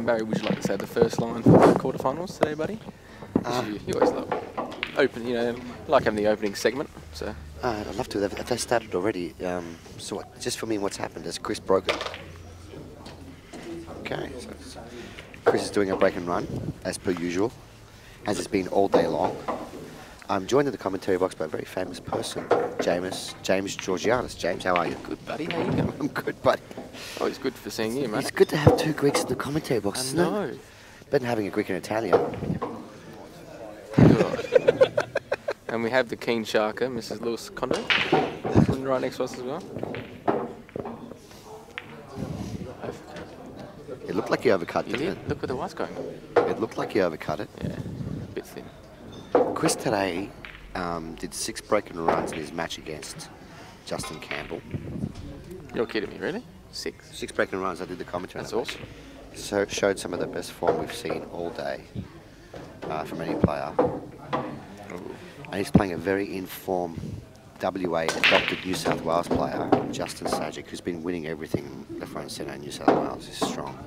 Barry, would you like to say the first line for the quarterfinals today, buddy? You always love open, you know, like having the opening segment. So I'd love to. They've started already. So just for me, what's happened is Chris broke it. Okay, so Chris is doing a break and run as per usual, as it's been all day long. I'm joined in the commentary box by a very famous person, James Georgianis. James, how are you? Good, buddy. How you going? I'm good, buddy. Oh, it's good for seeing you, mate. It's good to have two Greeks in the commentary box, isn't it? Better than having a Greek and Italian. Good. And we have the keen sharker, Mrs. Lewis Condo, right next to us as well. It looked like he overcut, didn't it? Look where the white's going. It looked like he overcut it. Yeah, a bit thin. Chris today did 6 break-and runs in his match against Justin Campbell. You're kidding me, really? 6? 6 break-and runs. I did the commentary. That's awesome. So it showed some of the best form we've seen all day from any player. Ooh. And he's playing a very informed WA adopted New South Wales player, Justin Sajic, who's been winning everything left, right and centre in New South Wales. He's strong.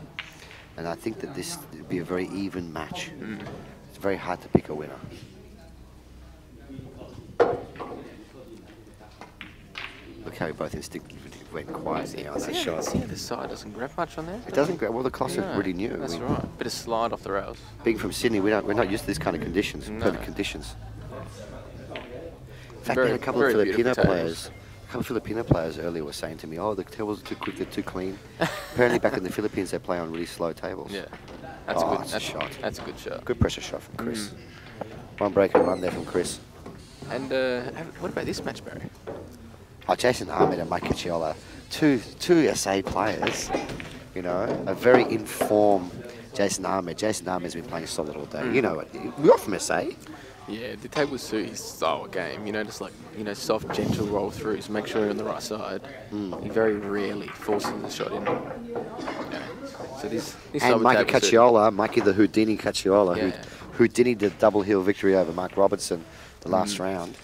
And I think that this would be a very even match. It's very hard to pick a winner. Look how we both instinctively went quiet here on that shot. See, the side doesn't grab much on there. It doesn't grab. Well, the cloths are really new. That's right. Bit of slide off the rails. Being from Sydney, we're not used to this kind of conditions. No. Perfect conditions. In fact, we had a couple of Filipino players. A couple of Filipino players earlier were saying to me, "Oh, the tables are too quick. They're too clean." Apparently, back in the Philippines, they play on really slow tables. Yeah. That's Oh, a good that's a shot. That's a good shot. Good pressure shot from Chris. One break and one there from Chris. And what about this match, Barry? Oh, Jason Ahmed and Mike Cacciola, two SA players, you know, a very informed Jason Ahmed. Jason Ahmed's been playing solid all day. You know, we're from SA. Yeah, the table suit his style of game, you know, just like, you know, soft, gentle roll throughs, make sure you're on the right side. He very rarely forces the shot in. You know, so this And Mikey Cacciola, Mikey the Houdini Cacciola, who Houdini did double heel victory over Mark Robertson the last round.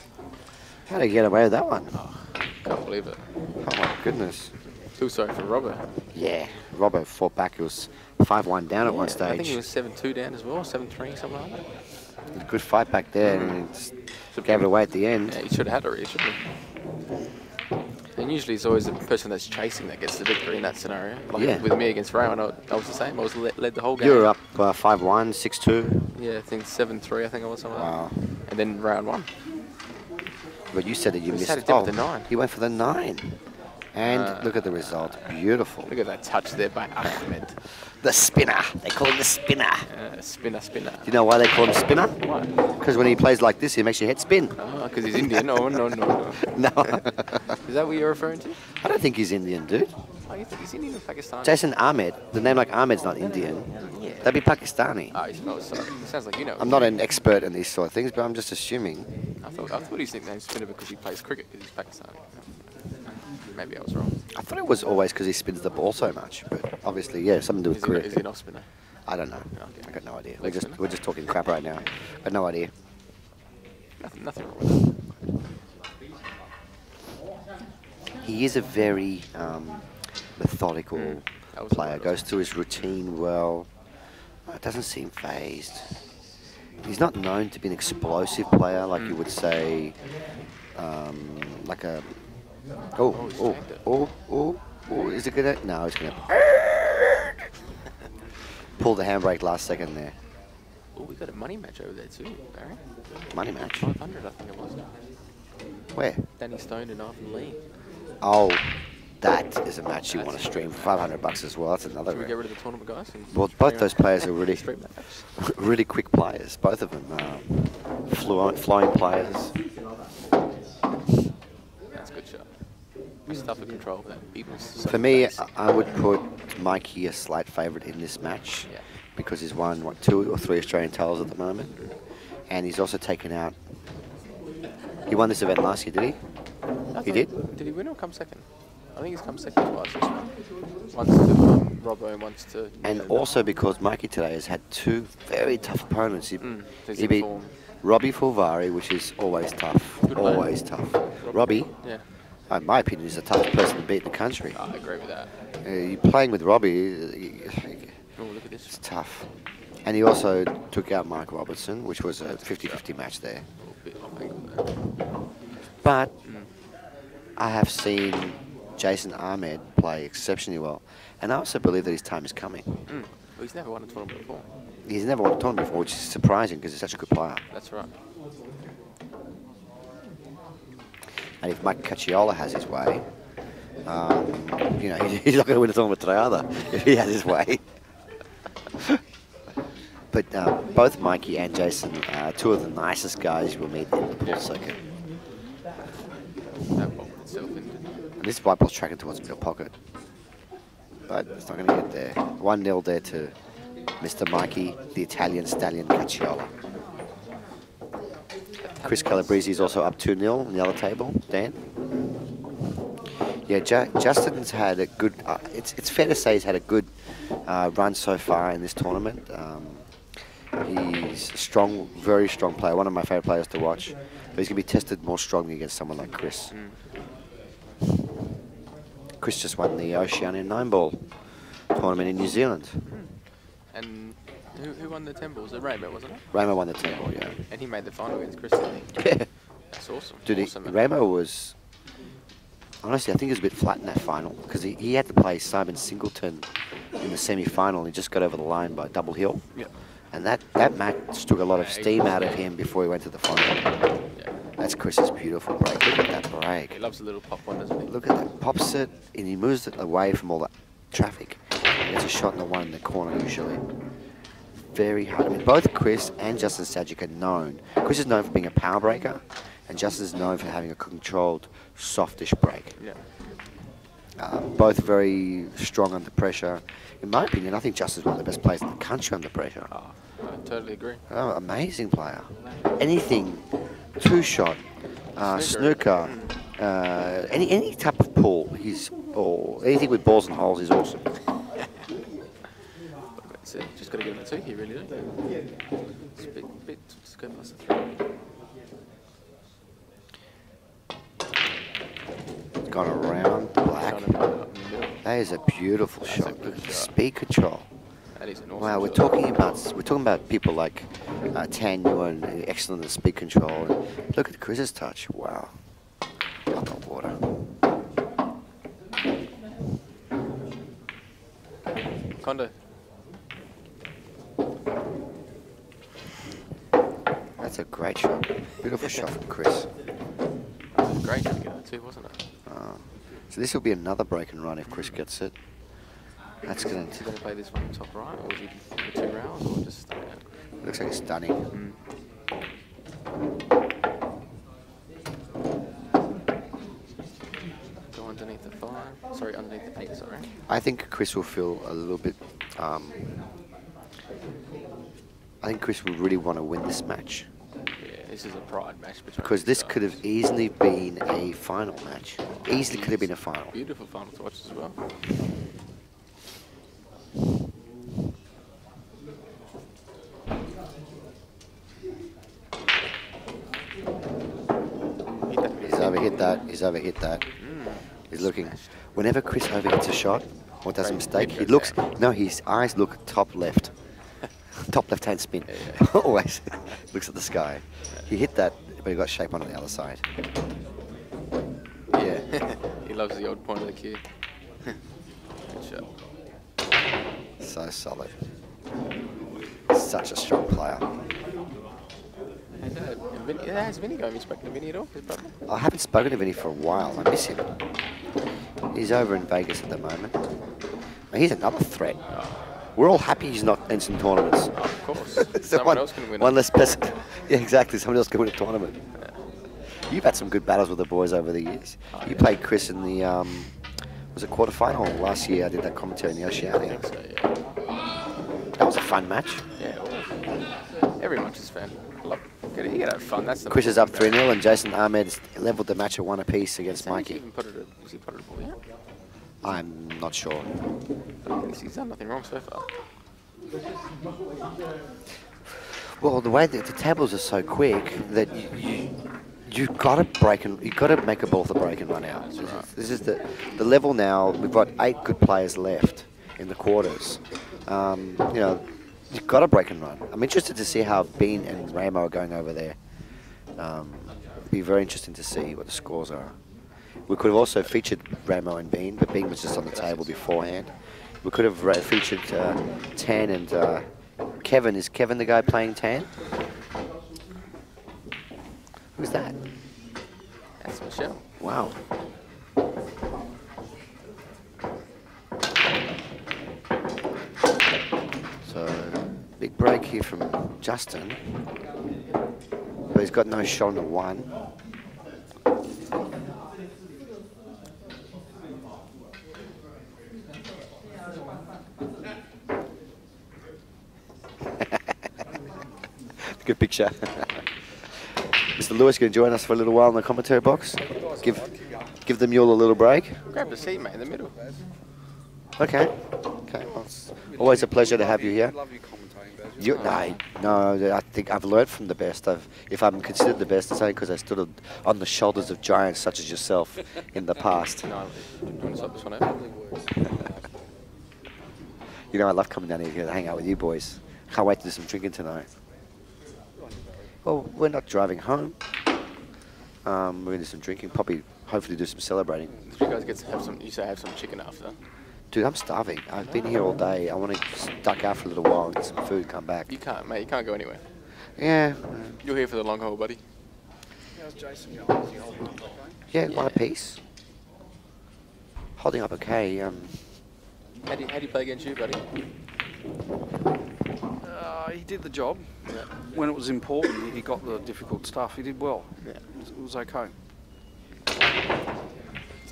How did he get away with that one? Oh, can't believe it. Oh my goodness. Feel sorry for Robbo. Yeah, Robbo fought back. It was 5-1 down at one stage. I think he was 7-2 down as well, 7-3, something like that. Good fight back there, and he just gave it away at the end. Yeah, he should have had it, really, shouldn't he? And usually it's always the person that's chasing that gets the victory in that scenario. Like with me against Ray, I was the same. I was led the whole game. You were up 5-1, 6-2. Yeah, I think 7-3, I think I was something Wow. like that. And then round 1. But you said that you missed. Had it with the 9. He went for the 9. And look at the result. Beautiful. Look at that touch there by Ahmed. The spinner. They call him the spinner. Spinner. Do you know why they call him spinner? Why? Because when he plays like this, he makes your head spin. Oh, because he's Indian. No. No. Is that what you're referring to? I don't think he's Indian, dude. Oh, you think he's Indian or Pakistani? Jason Ahmed. The name like Ahmed's not Indian. Yeah. That'd be Pakistani. Oh, sorry. It sounds like you know. I'm not an expert in these sort of things, but I'm just assuming. I thought his nickname's Spinner because he plays cricket because he's Pakistani. Maybe I was wrong. I thought it was always because he spins the ball so much, but obviously, yeah, something to do with cricket. Is he an off spinner? I don't know. Okay. I got no idea. We're just talking crap right now. Got no idea. Nothing wrong with that. He is a very methodical player. Goes through his routine well. Doesn't seem phased. He's not known to be an explosive player like you would say, like a. Is it gonna? No, it's gonna. Pull the handbrake last second there. Oh, we got a money match over there too, Barry. Money match? 500, I think it was. Where? Danny Stone and Arthur Lee. Oh, that is a match you want to stream for $500 as well. That's another. Should we get rid of the tournament guys? Well, both those players are really, stream that match? really quick players. Both of them flowing players. That's a good shot. Stuff in control of that. For me, I would put Mikey a slight favourite in this match because he's won, 2 or 3 Australian titles at the moment. And he's also taken out... He won this event last year, did he? He did? Did he win or come second? I think he's come second twice. Once to Robbo and once to... And also because Mikey today has had 2 very tough opponents. He beat Robbie Fulvari, which is always tough. Always tough. Robbie, in my opinion, is the toughest person to beat in the country. I agree with that. You're playing with Robbie, look at this. It's tough. And he also took out Mark Robertson, which was a 50-50 match there. But I have seen Jason Ahmed play exceptionally well. And I also believe that his time is coming. Well, he's never won a tournament before. He's never won a tournament before, which is surprising because he's such a good player. That's right. And if Mike Cacciola has his way, you know, he's not going to win a tournament today either, if he has his way. But both Mikey and Jason are 2 of the nicest guys you will meet in the pool circuit. That ball itself ended. And this white ball's tracking towards middle pocket. But it's not going to get there. 1-0 there to Mr. Mikey, the Italian stallion Cacciola. Chris Calabrese is also up 2-0 on the other table. Dan? Yeah, Justin's had a good... it's fair to say he's had a good run so far in this tournament. He's a strong, very strong player. One of my favourite players to watch. But he's going to be tested more strongly against someone like Chris. Chris just won the Oceania 9-ball tournament in New Zealand. And who won the 10 balls? It was Ramo, wasn't it? Ramo won the 10 ball, yeah. And he made the final against Chris, didn't he? Yeah. That's awesome. Dude, Ramo was... Honestly, I think he was a bit flat in that final because he had to play Simon Singleton in the semi-final and he just got over the line by double hill. Yep. And that match took a lot of steam out of him before he went to the final. Yeah. That's Chris's beautiful break. Look at that break. He loves a little pop one, doesn't he? Look at that. Pops it and he moves it away from all that traffic. He gets a shot in the one in the corner usually. very hard. I mean, both Chris and Justin Sajic are known. Chris is known for being a power breaker, and Justin is known for having a controlled, softish break. Yeah. Both very strong under pressure. In my opinion, I think Justin's one of the best players in the country under pressure. Oh, I totally agree. Oh, amazing player. Anything, two-shot, snooker, any type of pool, or anything with balls and holes is awesome. So just got to get him a 2 here, really, don't you? It's a bit, just go past the 3. Gone around black. That is a beautiful shot. Speed control. That is an awesome Wow, we're shot. talking about people like Tan Nguyen, excellent at speed control. And look at Chris's touch. Wow, out the water. Kondo. That's a great shot. Beautiful shot from Chris. Great to get that too, wasn't it? So this will be another break and run if Chris gets it. That's going Is he going to play this one top right, or is he the 2 rounds, or just stay out? looks like it's stunning. Go underneath the 5. Sorry, underneath the 8, sorry. I think Chris will feel a little bit. I think Chris will really want to win this match. Yeah, this is a pride match between Because these this guys. could have easily been a final match. Easily could have been a final. Beautiful final to watch as well. He's overhit that. He's looking. Whenever Chris overhits a shot or does a Right, mistake, it he goes looks. down. No, his eyes look top left. Top left-hand spin. Yeah. Always looks at the sky. He hit that, but he got shape on the other side. Yeah. He loves the old point of the cue. Good shot. So solid. Such a strong player. Has Vinny going? Have you spoken to Vinny at all, his brother? I haven't spoken to Vinny for a while. I miss him. He's over in Vegas at the moment. And he's another threat. We're all happy he's not in some tournaments. Oh, of course. Someone else can win One it. less person. Yeah, exactly. Someone else can win a tournament. You've had some good battles with the boys over the years. You played Chris in the, was it quarterfinal last year? I did that commentary in the I Oceania. think so, yeah. That was a fun match. Yeah, well, every match is fun. You gotta have fun. That's the Chris is up important 3-0 and Jason Ahmed leveled the match at 1 apiece against thing. Has he Mikey. even put it at, has he put it at ball yet? I'm not sure. He's done nothing wrong so far. Well, the way that the tables are so quick that you've got to break and you've got to make a ball for the break and run out. This is the level now. We've got 8 good players left in the quarters. You know, you've got to break and run. I'm interested to see how Bean and Ramo are going over there. It'll be very interesting to see what the scores are. We could have also featured Ramo and Bean, but Bean was just on the table beforehand. We could have featured Tan and Kevin. Is Kevin the guy playing Tan? Who's that? That's Michelle. Wow. So, big break here from Justin. But he's got no shot on the 1. Good picture. Mr. Lewis going to join us for a little while in the commentary box. Give them all a little break. Grab the seat, mate, in the middle. Okay. Okay. Well, it's always a pleasure to have you here. Love you commentating, Bez. No. I think I've learned from the best. If I'm considered the best, it's only because I stood on the shoulders of giants such as yourself in the past. No, do you want to stop this one over? You know, I love coming down here to hang out with you boys. Can't wait to do some drinking tonight. Well, we're not driving home. We're going to do some drinking, probably, hopefully do some celebrating. If you guys get to have some, you say have some chicken after. Dude, I'm starving. I've been here all day. I want to duck out for a little while and get some food, come back. You can't, mate. You can't go anywhere. Yeah. You're here for the long haul, buddy. How's Jason going? Is he holding up okay? Yeah, Yeah. one apiece. Holding up okay. How do you play against you, buddy? He did the job. Yeah. When it was important, he got the difficult stuff. He did well. Yeah. It was okay.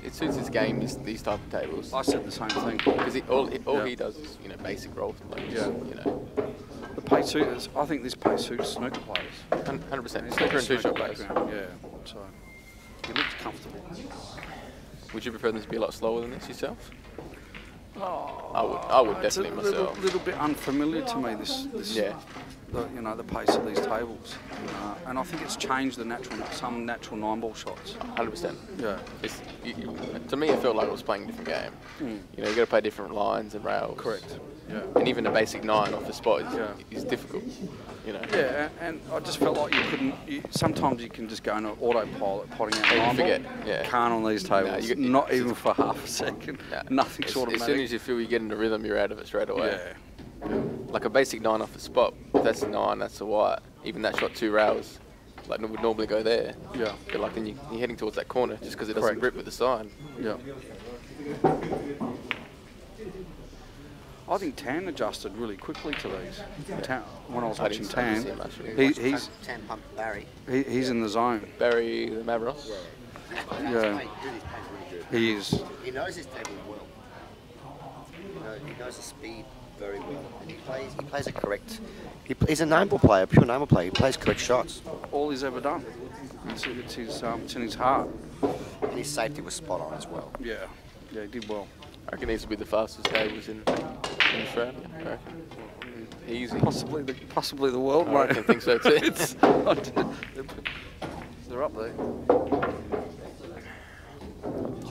It suits his game, these type of tables. I said the same thing. Because all Yeah. he does is, basic rolls. Like, Yeah. The pay suits. I think this pay suits snooker players. 100%. He's Snooker got a and two-shot players. background, yeah. So he looks comfortable. Would you prefer them to be a lot slower than this yourself? Oh, I would it's definitely a myself. little bit unfamiliar to me. This Yeah. the pace of these tables, and I think it's changed some natural 9-ball shots. 100%. Yeah. To me, it felt like I was playing a different game. You got to play different lines and rails. Correct. Yeah. And even a basic 9 off the spot is Yeah. difficult. Yeah, and I just felt like you couldn't. Sometimes you can just go into autopilot, potting out And you 9-ball. forget, yeah. Can't on these tables. Not even for half a second. Nothing's automatic. As soon as you feel you get into rhythm, you're out of it straight away. Yeah. Like a basic 9 off the spot, if that's a 9, that's a white. Even that shot 2 rails, like would normally go there. Yeah. But like then you're heading towards that corner just because it doesn't Correct. grip with the sign. Yeah. I think Tan adjusted really quickly to these. When I was watching I didn't see Tan, much really. he's Tan pump Barry. he's in the zone. Barry the Mavros. Yeah. He is. He knows his table well. He knows the speed very well, and he plays it correct. He's a 9-ball player, pure 9-ball player. He plays correct shots. All he's ever done. It's in his heart. And his safety was spot on as well. Yeah. Yeah, he did well. I reckon these will be the fastest tables in Australia. I reckon. Easy. Possibly the world, I mate. reckon, think so too. They're up there.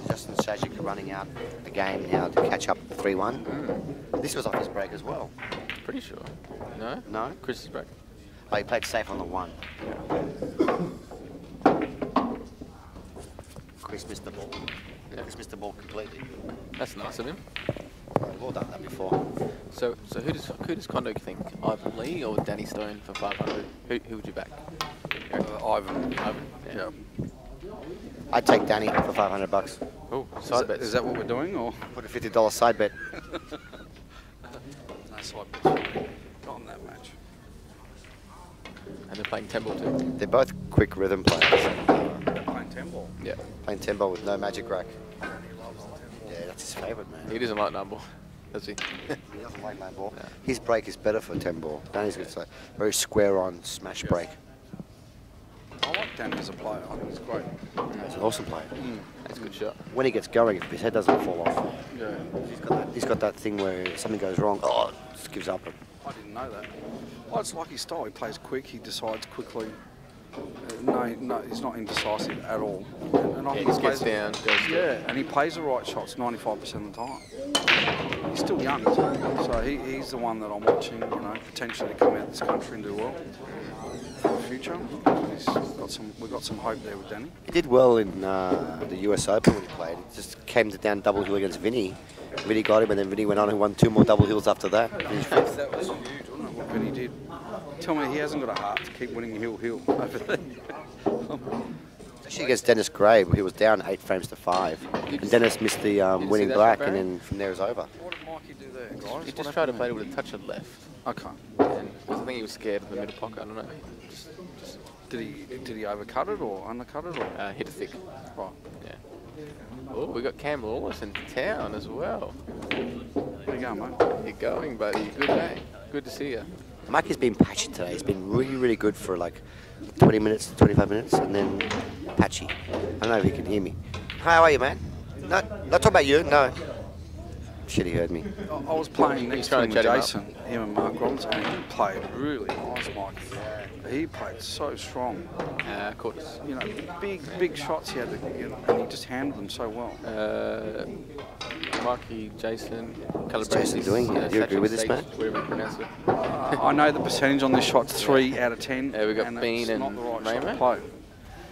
Justin Sajik running out the game now to catch up 3-1. This was off his break as well. Pretty sure. No? No? Chris's break. Oh, he played safe on the 1. Chris missed the ball. Yeah. Chris missed the ball completely. That's nice of him. We've all done that before. So who does Kondo think? Ivan Lee or Danny Stone for 500? Who would you back? Ivan. Ivan. Yeah. I'd take Danny for $500. Oh, side bets. Is that what we're doing, or? Put a $50 side bet. No side bets. Not on that match. And they're playing 10-ball too. They're both quick rhythm players. Playing 10-ball. Yeah. Playing 10-ball with no magic rack. Yeah, that's his favourite, man. He doesn't like 9-ball, does he? He doesn't like 9-ball. No. His break is better for 10-ball. Danny's got a very square-on smash break. I like Danny as a player. I think he's great. He's an awesome player. That's a good shot. When he gets going, if his head doesn't fall off, Yeah. he's got that thing where something goes wrong, just gives up. I didn't know that. Well, it's like his style. He plays quick. He decides quickly. No, he's not indecisive at all. And I He think just plays gets down, goes Yeah, and he plays the right shots 95% of the time. He's still young, so he's the one that I'm watching. Potentially to come out of this country and do well for the future. We've got some hope there with Danny. He did well in the US Open when he played. He just came down double hill against Vinny. Vinny got him, and then Vinny went on and won 2 more double hills after that. Finished fifth. That was huge, wasn't it, what Vinny did? Tell me he hasn't got a heart to keep winning hill over there. Actually against Dennis Gray, he was down 8 frames to 5. And Dennis missed the winning that black, shot, and Barry? then from there it's over. What did Mikey do there, guys? He What just tried to happened play it with a touch of left. there? Okay. Because I think he was scared of the middle pocket, I don't know. Just Did he overcut it or undercut it or? hit it thick. Right. Yeah. Oh, we got Cam Lawless in town as well. There you go, mate. You're going, buddy. Good day. Good to see you. Mikey's been patchy today. He's been really, really good for like 20 minutes, 25 minutes, and then patchy. I don't know if he can hear me. How are you, man? No, not talking about you, no. Shit, he heard me. I was playing next to trying him to with chat him up. Jason, him and Mark Robinson, and he played really nice, Mikey. He played so strong. Of course. Big shots he had to get, and he just handled them so well. Marky, Jason, What's Jason doing here? Do you agree with this, man? Whatever you pronounce it. I know the percentage on this shot's 3 out of 10. Yeah, we got and Bean it's and not the right shot to Raymond. play.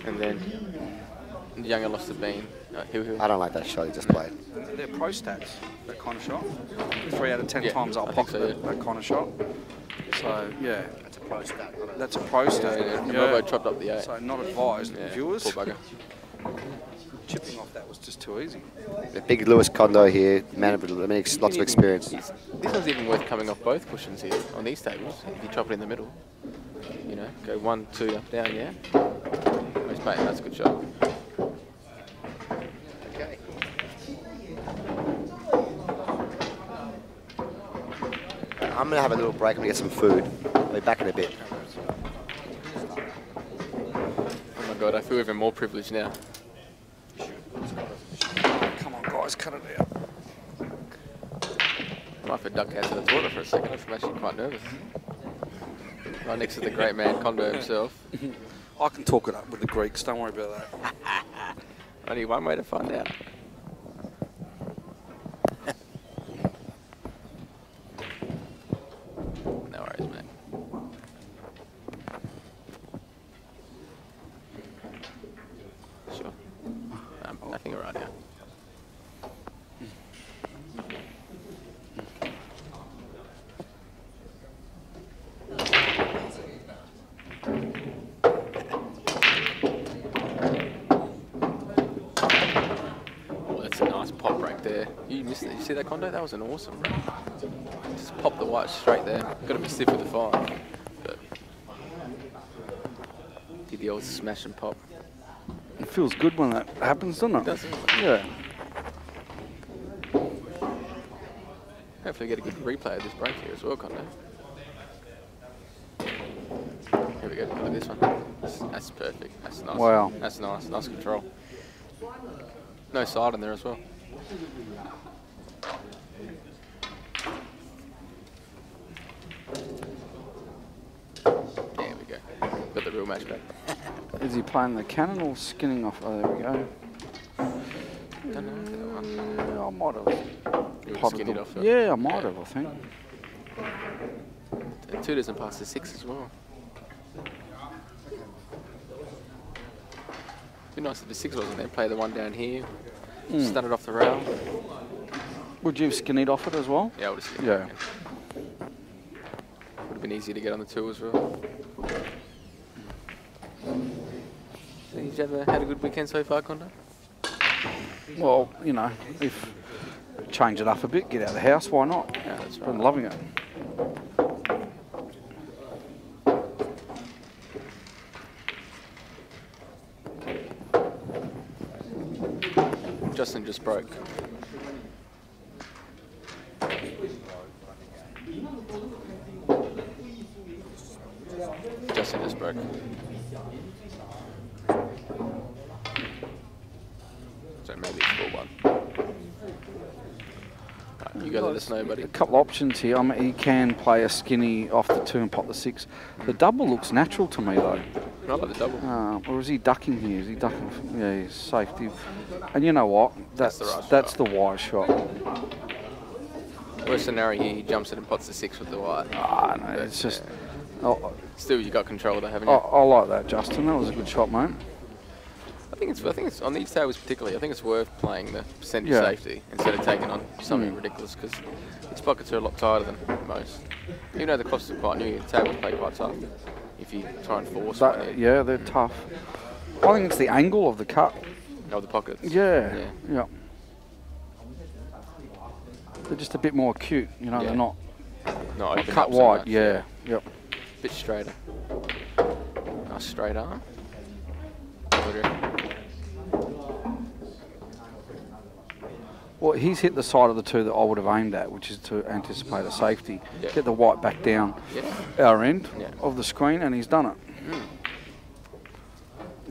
And then Younger lost to Bean. I don't like that shot he just played. They're pro stats, that kind of shot. 3 out of 10 Yeah, times I'll I pop think so, that kind of shot. So, yeah. That's a pro stat. That's a pro stat. And Robo chopped up the 8. So, not advised. Yeah, Viewers, poor bugger. chipping off that was just too easy. The big Lewis Kondo here, man of lots of experience. This one's even worth coming off both cushions here on these tables. If you chop it in the middle, you know, go 1, 2, up, down, yeah. Nice, mate, that's a good shot. Okay. I'm going to have a little break and get some food. I'll be back in a bit. Oh my God, I feel even more privileged now. Come on, guys, cut it out. I might have to duck out to the toilet for a second. I'm actually quite nervous. Right next to the great man, Kondo himself. I can talk it up with the Greeks, don't worry about that. Only one way to find out. No worries, mate. Sure. I think we're right now. There. You missed it. You see that, Kondo? That was an awesome break. Just pop the white straight there. Got to be stiff with the 5. But did the old smash and pop. It feels good when that happens, doesn't it? It does, doesn't it? Yeah. Hopefully get a good replay of this break here as well, Kondo. Here we go. Look at this one. That's perfect. That's nice. Wow. That's nice. Nice control. No side in there as well. There we go. Got the real match back. Is he playing the cannon or skinning off? Oh, there we go. Don't know. Yeah, I might have. You would skin it off. Yeah, I might have, I think. And 2 doesn't pass the 6 as well. Be nice if the 6 wasn't there. Play the 1 down here. Stun it off the rail. Would you have skinnied off it as well? Yeah, I would have skinned it. Would have been easier to get on the 2 as well. So you've ever had a good weekend so far, Kondo? Well, you know, if change it up a bit, get out of the house, why not? Yeah, that's right. Been loving it. Justin just broke. Justin just broke. So maybe it's 4-1. Right, you go let us know, buddy. A couple of options here. I mean, he can play a skinny off the 2 and pop the 6. The double looks natural to me, though. I like the double. Or is he ducking here? Is he ducking? Yeah, he's safety. And you know what? That's the wise shot. Worst scenario here, he jumps it and pots the 6 with the white. Ah, no, it's just. Oh, still, you got control of that, haven't you? I like that, Justin. That was a good shot, mate. I think it's on these tables particularly. I think it's worth playing the percentage safety instead of taking on something ridiculous because its pockets are a lot tighter than most. Even though the costs are quite new, the tables play quite tough. If you try and force one, yeah, they're tough. I think it's the angle of the cut. Of the pockets. Yeah. They're just a bit more acute, you know. They're not cut wide. Yeah. Yep. Bit straighter. Nice straight arm. Well, he's hit the side of the 2 that I would have aimed at, which is to anticipate a safety. Yeah. Get the white back down our end of the screen, and he's done it.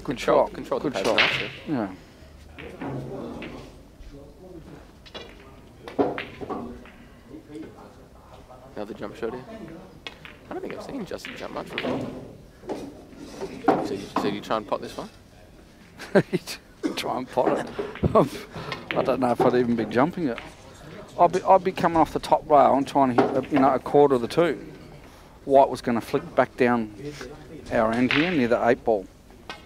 Good shot. Control Good the shot. nicely. Yeah. Another jump shot here. I don't think I've seen Justin jump much before. So you try and pot this one? Try and pot it. I don't know if I'd even be jumping it. I'd be coming off the top rail and trying to hit a quarter of the 2. White was going to flick back down our end here near the 8 ball.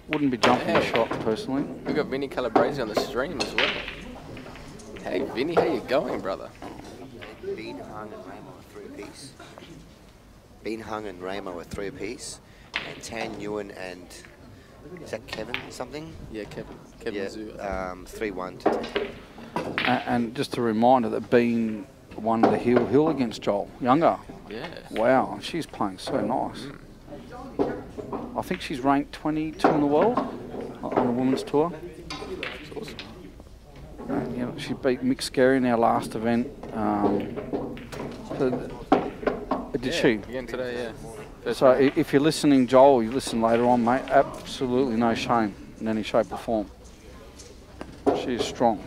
Wouldn't be jumping the shot personally. We've got Vinny Calabrese on the stream as well. Hey Vinny, how you going, brother? Bean Hung and Ramo are 3 apiece. Bean Hung and Ramo are 3 apiece. And Tan Nguyen and Is that Kevin something? Yeah, Kevin Yeah, Zoo. 3-1 to 10. And just a reminder that Bean won the Hill against Joel Younger. Yeah. Wow, she's playing so nice. I think she's ranked 22 in the world on the women's tour. That's awesome. And, you know, she beat Mick Scary in our last event. Did she? Again today, yeah. So if you're listening, Joel, you listen later on, mate. Absolutely no shame in any shape or form. She is strong.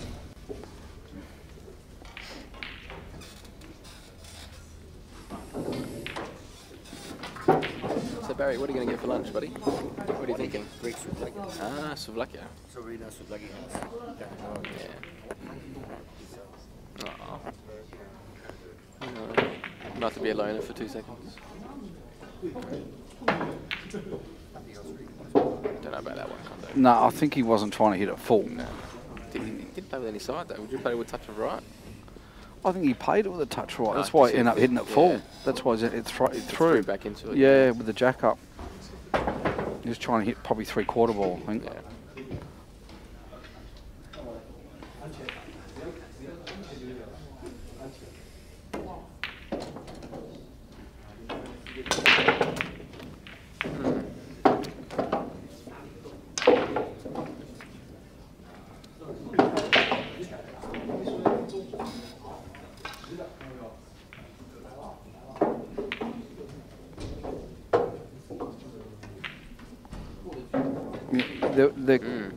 So Barry, what are you going to get for lunch, buddy? What are you thinking? Greek souvlaki. Ah, souvlaki. Serena souvlaki house. Yeah. Not to be a loner for 2 seconds. Don't know about that one, Condo. No, I think he wasn't trying to hit it full. No. He didn't play with any side though. Would you play with touch of right? I think he played it with a touch right. That's Oh, why he ended up hitting it full. yeah. That's why it threw Threw back into it. Yeah, with the jack up. He was trying to hit probably 3/4 ball, I think. Yeah.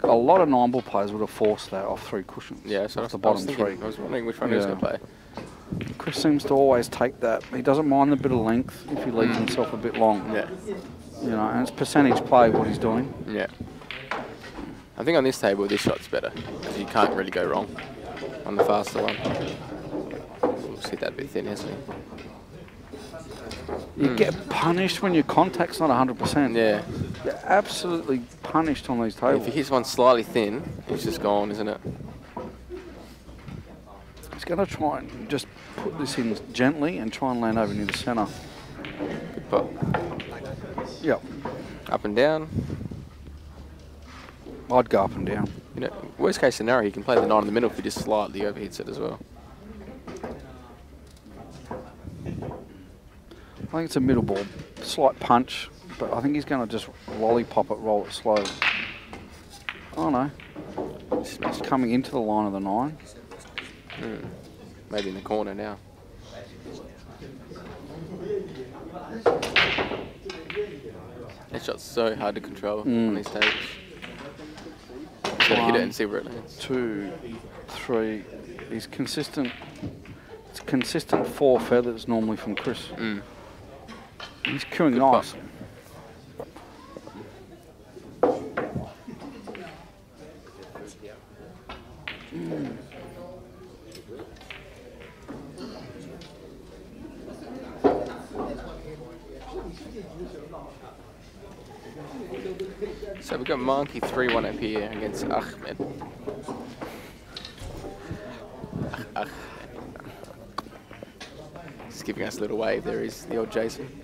A lot of 9-ball players would have forced that off 3 cushions. Yeah, so off the bottom 3. I was wondering which one he was going to play. Chris seems to always take that. He doesn't mind the bit of length if he leaves himself a bit long. Yeah. You know, and it's percentage play what he's doing. Yeah. I think on this table, this shot's better because you can't really go wrong on the faster one. We'll see that a bit thin, hasn't he? You get punished when your contact's not 100%. Yeah. You're absolutely punished on these tables. If he hits one slightly thin, it's just gone, isn't it? He's going to try and just put this in gently and try and land over near the centre. Good pop. Yep. Up and down. I'd go up and down. You know, worst case scenario, he can play the 9 in the middle if he just slightly overhits it as well. I think it's a middle ball. Slight punch, but I think he's going to just lollipop it, roll it slow. Oh no. It's coming into the line of the 9. Maybe in the corner now. That shot's so hard to control on these tables. Just gotta hit it and see where it lands. 2, 3. He's consistent. It's consistent 4 feathers normally from Chris. He's queuing nice. So we've got Monkey 3-1 up here against Ahmed. Just giving us a little wave there. Is the old Jason.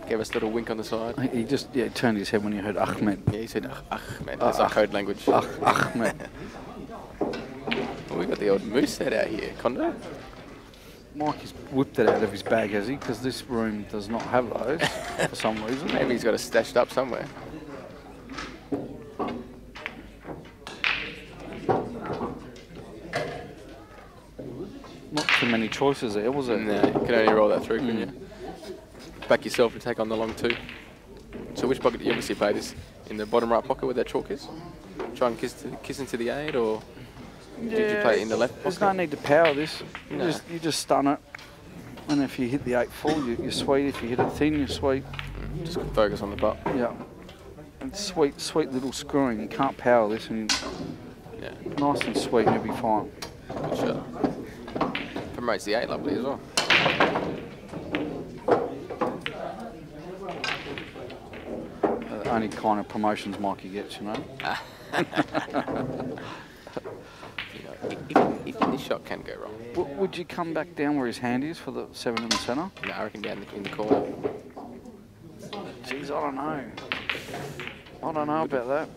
Gave us a little wink on the side. He just turned his head when he heard Ahmed. Yeah, he said Ahmed. That's our code language. Ahmed. Well, we've got the old moose head out here. Condo? Mike has whipped it out of his bag, has he? Because this room does not have those for some reason. Maybe he's got it stashed up somewhere. Not too many choices there, was it? No, you can only roll that through, couldn't you? Back yourself to take on the long 2. So which pocket do you obviously play this? In the bottom right pocket where that chalk is? Try and kiss into the 8, or did you play it in the left pocket? There's no need to power this. No. You just stun it. And if you hit the 8 full, you're sweet. If you hit it thin, you're sweet. Just focus on the butt. Yeah. It's sweet, sweet little screwing. You can't power this, and Yeah, nice and sweet, and you'll be fine. good shot. Promotes the 8 lovely as well. The only kind of promotions Mikey gets, you know. If this shot can go wrong. Would you come back down where his hand is for the 7 in the centre? No, I reckon down in the corner. Jeez, I don't know. I don't know about that.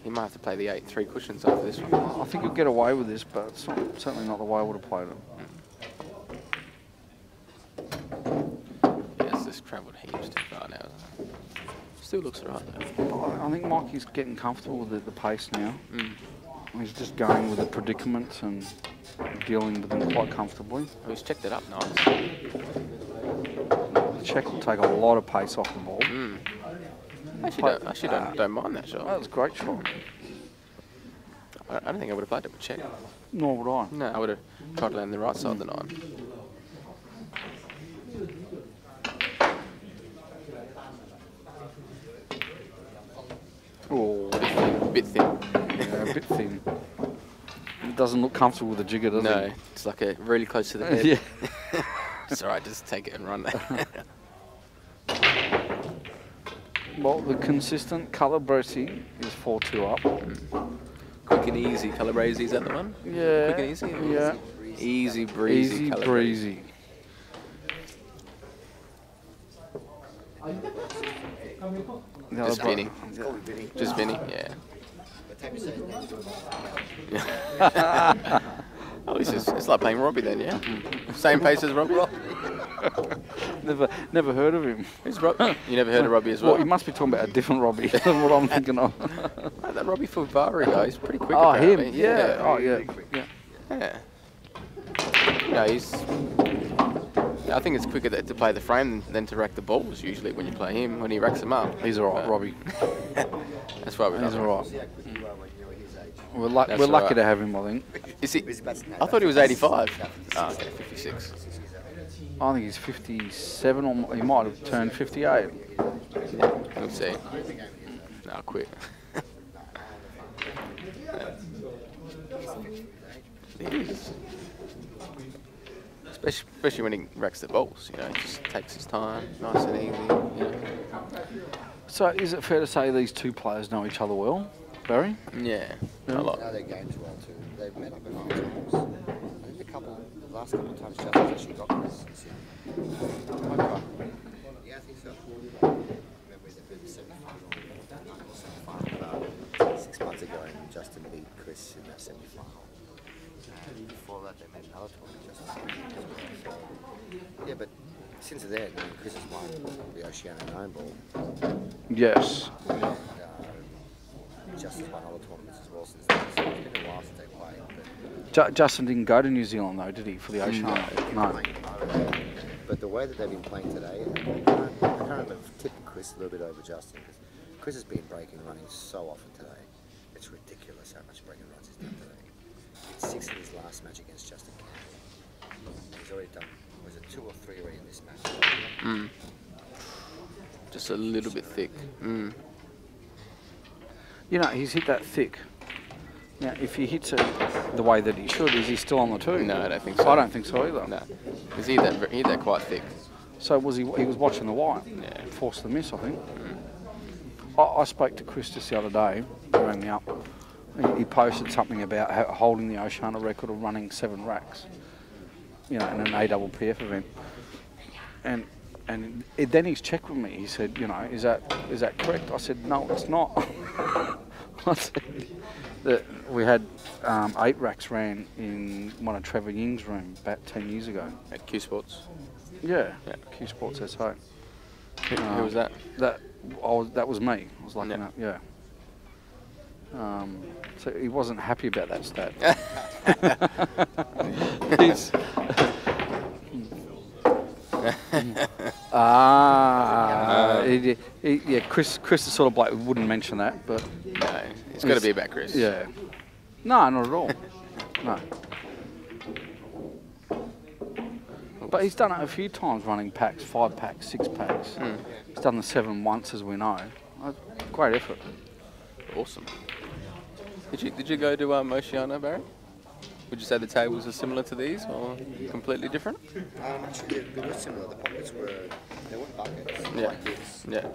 He might have to play the 8-3 cushions after this one. I think he'll get away with this, but it's certainly not the way I would have played it. Yes, this travelled heaps too far now. Still looks alright though. I think Mikey's getting comfortable with the pace now. He's just going with the predicaments and dealing with them quite comfortably. Oh, he's checked it up nice. The check will take a lot of pace off the ball. Actually don't mind that shot. That was a great shot. I don't think I would have played it with check. Nor would I. No, I would have tried to land the right side of the 9. Oh, A bit thin. yeah, a bit thin. It doesn't look comfortable with the jigger, does it? No, it's like really close to the bed. Yeah. It's alright, just take it and run. Well, the consistent Calabrese is 4-2 up. Quick and easy. Calabrese, is that the one? Yeah. Quick and easy? Yeah. Easy breezy. Easy Calabrese. breezy. Just Vinny. Just Vinny, yeah. Oh, it's like playing Robbie then, yeah? Same pace as Robbie? Never heard of him. Who's Robbie? You never heard of Robbie as well? Well, you must be talking about a different Robbie than what I'm thinking of. Oh, that Robbie Fulvari guy, he's pretty quick. Oh, apparently. him? Yeah. Oh, yeah. Yeah. Yeah, I think it's quicker to play the frame than to rack the balls usually when you play him. When he racks them up. He's alright, Robbie. That's why we're He's alright. We're That's lucky right. to have him, I think. Is he? I thought he was 85. Oh, okay, 56. I think he's 57, or he might have turned 58. Let's see. No, I'll quit. He is. Especially when he racks the balls, you know, he just takes his time, nice and easy, you know. So is it fair to say these two players know each other well, Barry? Yeah, a lot. Know their games well too. They've met up a few times. I think the last couple of times Justin's actually got this. Okay. Yeah, I think so. Remember the 75 6 months ago, and Justin beat Chris in that semi-final. And before that, they made another tournament. Yeah, but since then, Chris has won the Oceania 9 ball. Yes. Justin's won other tournaments as well since then. So it's been a while since they played. Justin didn't go to New Zealand though, did he, for the Oceania? No. But the way that they've been playing today, I kind of tipped Chris a little bit over Justin because Chris has been breaking and running so often today. It's ridiculous how much breaking runs he's done today. It's 6 in his last match against Justin Campbell. He's already done, was it 2 or 3 already in this match? Just a little bit thick. You know, he's hit that thick. Now, if he hits it the way that he should, is he still on the 2? No, I don't think so. I don't think so either. No, because he hit that quite thick. So was he was watching the white? Yeah. Forced the miss, I think. I spoke to Chris just the other day. He rang me up. He posted something about holding the Oceania record of running 7 racks, you know, in an APPF event. And then he's checked with me. He said, you know, is that correct? I said, no, it's not. I said that we had 8 racks ran in one of Trevor Ying's room about 10 years ago. At Q Sports? Yeah. Q Sports SA. Who was that? That was me. I was lucky enough, yeah. So he wasn't happy about that stat. Chris is sort of like, we wouldn't mention that, but... No, it's got to be about Chris. Yeah. No, not at all. No. But he's done it a few times running packs, 5 packs, 6 packs. He's done the 7 once, as we know. Great effort. Awesome. Did you go to Oceania, Barry? Would you say the tables are similar to these or completely different? Actually, they were similar. The pockets they weren't buckets like this. Yeah.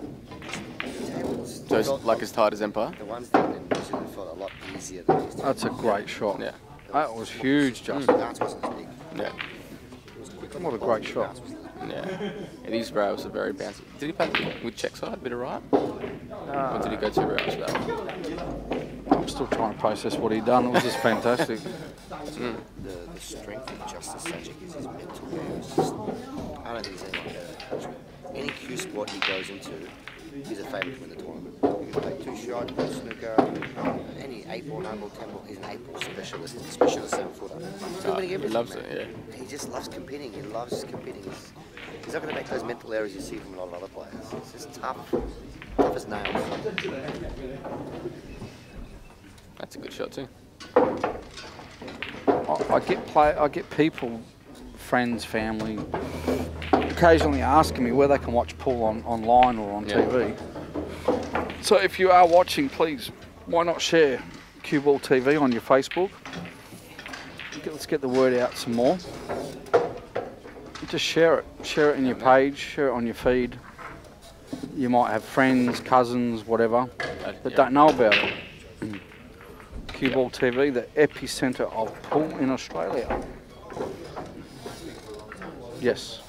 The tables, So it's like as tight as Empire? the ones that in New Zealand felt a lot easier than these. That's a great shot. Yeah. That was huge, Justin. The dance wasn't as big. Yeah. It was quicker. What a great shot. The dance was Yeah. These rails are very bouncy. Did he play with check side, a bit of right? Or did he go 2 rails for that one? I'm still trying to process what he done. It was just fantastic. The strength of Justice Sajic is his mental game. It's just, I don't think he's anyone better in the country. Any Q sport he goes into, he's a favourite to win the tournament. He can play 2-shot, snooker, any 8-ball, 9-ball, 10-ball. He's an 8-ball specialist, especially the 7-footer. So He loves it, yeah. He just loves competing. He loves competing. He's not going to make those mental errors you see from a lot of other players. It's just tough as nails. That's a good shot too. I get people, friends, family, occasionally asking me where they can watch pool online or on TV. So if you are watching, please, why not share CueballTV on your Facebook? Let's get the word out some more. Just share it in your page, share it on your feed. You might have friends, cousins, whatever, that don't know about it. CueballTV, the epicenter of pool in Australia. Yes.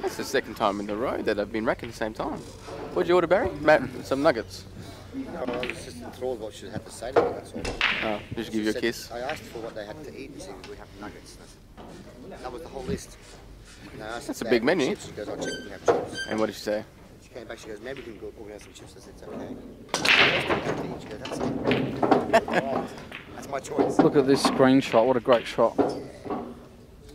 That's the second time in a row that I've been racking at the same time. What'd you order, Barry? Matt, some nuggets. No, I was just enthralled what she had to say to me, that's all. Oh, did she give you a kiss? I asked for what they had to eat and she said, we have nuggets. That was the whole list. That's a big menu. She goes, I'll check if we have chips. And what did she say? She came back, she goes, maybe we can go organise some chips. I said, it's okay. She goes, that's it. Right. That's my choice. Look at this screenshot, what a great shot.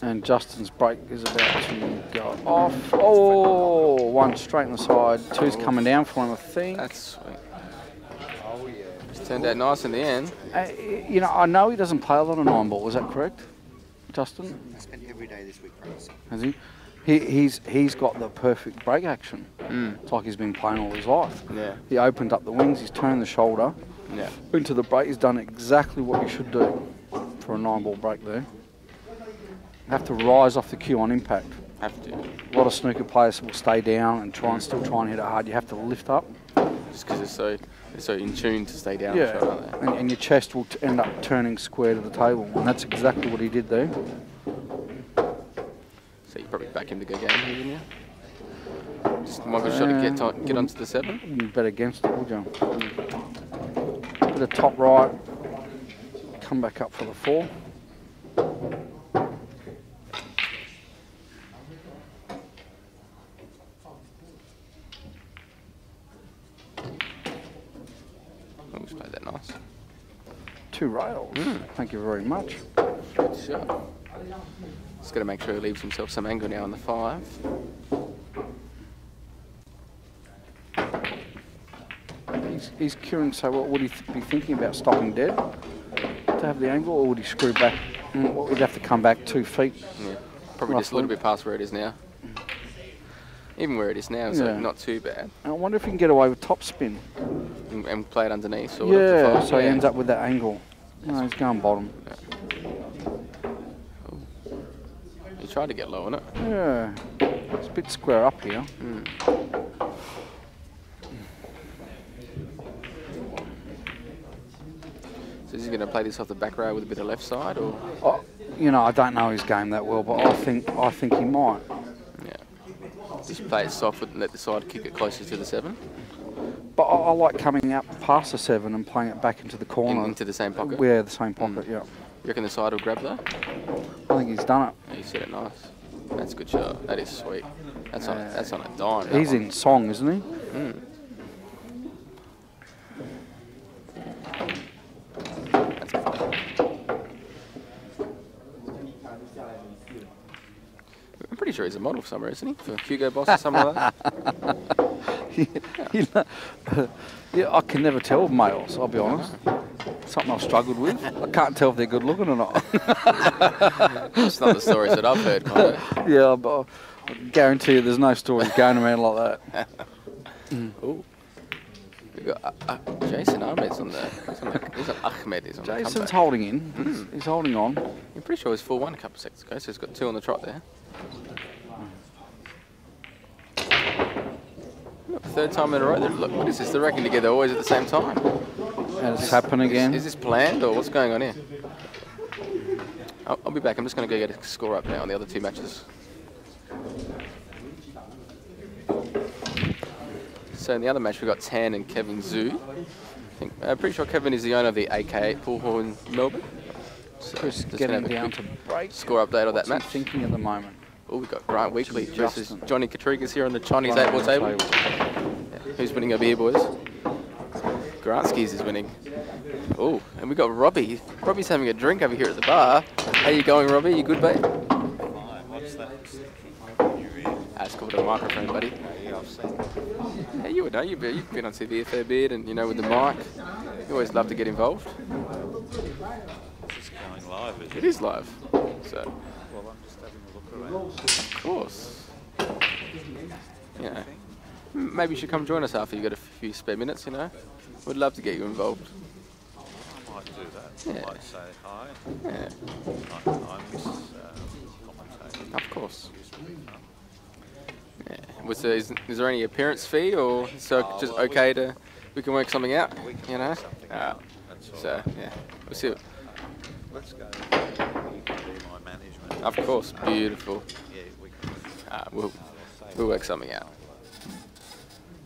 And Justin's break is about to go off. Oh, one straight on the side. Two's coming down for him, I think. That's sweet. Oh, yeah. It's turned out nice in the end. You know, I know he doesn't play a lot of 9-ball. Is that correct, Justin? I spent every day this week practicing. Has he? He's got the perfect break action. It's like he's been playing all his life. Yeah. He opened up the wings, he's turned the shoulder. Yeah. Into the break, he's done exactly what you should do for a 9-ball break there. Have to rise off the cue on impact. Have to. A lot of snooker players will stay down and still try and hit it hard. You have to lift up. Just because they're so in tune to stay down. Yeah, the shot, aren't they? and your chest will end up turning square to the table, and that's exactly what he did there. So you probably back him to go game here, didn't you? Just one good shot to get onto the 7. You bet against it, would you? Bit of top right, come back up for the 4. Just played that nice. 2 rails. Thank you very much. Good shot. Just got to make sure he leaves himself some angle now on the 5. He's curing, so what would he be thinking about stopping dead to have the angle, or would he screw back? What would have to come back 2 feet? Yeah, probably just a little bit past where it is now. Even where it is now, so not too bad. I wonder if he can get away with top spin. And play it underneath, sort of. Yeah, so he ends up with that angle. No, he's going bottom. He tried to get low on it. Yeah, it's a bit square up here. So is he going to play this off the back row with a bit of left side, or? Oh, you know, I don't know his game that well, but I think he might. Yeah. Just play it soft and let the side kick it closer to the 7. But I like coming out past the 7 and playing it back into the corner. Into the same pocket? Yeah, the same pocket, yeah. You reckon the side will grab that? I think he's done it. Yeah, you said it nice. That's a good shot. That is sweet. That's on a dime. He's in song, isn't he? That's fun. I'm pretty sure he's a model somewhere, isn't he? For Hugo Boss or something like that. Yeah, I can never tell with males, I'll be honest. Something I've struggled with. I can't tell if they're good looking or not. It's not the stories that I've heard, kind of. Yeah, but I guarantee you there's no stories going around like that. Ooh. We've got Jason Ahmed's on the. He's on Ahmed. He's on Jason's holding in. He's holding on. I'm pretty sure he's 4-1 a couple of seconds ago, so he's got 2 on the trot there. Look, 3rd time in a row. Look, what is this? They're racking together always at the same time. And it's happened again. Is this planned or what's going on here? I'll be back. I'm just going to go get a score up now on the other two matches. So in the other match, we've got Tan and Kevin Zhu. I'm pretty sure Kevin is the owner of the AK8 pool hall in Melbourne. So Chris getting down to break. Score update on that match. Thinking at the moment. Oh, we've got Grant Weekly versus Johnny Katrigas here on the Chinese 8-ball table. Yeah. Who's winning over here, boys? Grant Skis is winning. Oh, and we've got Robbie. Robbie's having a drink over here at the bar. How you going, Robbie? You good, mate? What's that? That's called a microphone, buddy. Yeah, I've seen it. Yeah, you would know. You've been on TV a fair bit, and you know, with the mic, you always love to get involved. Is this going live, is it? It is live. So, Well, I'm just having a look around. of course. You know, maybe you should come join us after you've got a few spare minutes, you know. We'd love to get you involved. I might do that. Yeah. I might say hi. Yeah, I miss commentating. of course. Yeah. Is there any appearance fee, or so just okay to, we can work something out, We can you know? work something out. That's all So, right. yeah, we'll see. Let's go. You can be my management. Of course, beautiful. Yeah, we can. We'll work something out.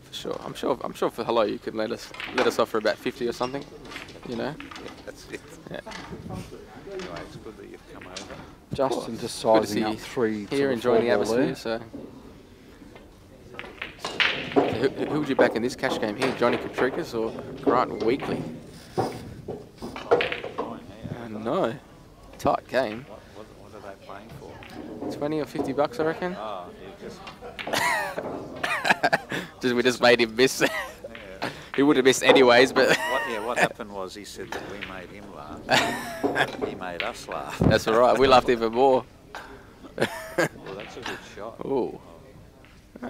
For sure. I'm sure for hello you could let us off for about 50 or something. You know? Yeah, that's it. Yeah. Anyway, it's good that you've come over. Justin just Good to sizing see up you three. here, enjoying the atmosphere. There. So, who would you back in this cash game here? Johnny Katrikas or Grant Weekly? No, tight game. What are they playing for? 20 or 50 bucks, I reckon. Oh, you just... We just made him miss. Yeah. He would have missed anyways, but What happened was he said that we made him laugh. He made us laugh. that's all right. We laughed even more. Well, that's a good shot. Oh,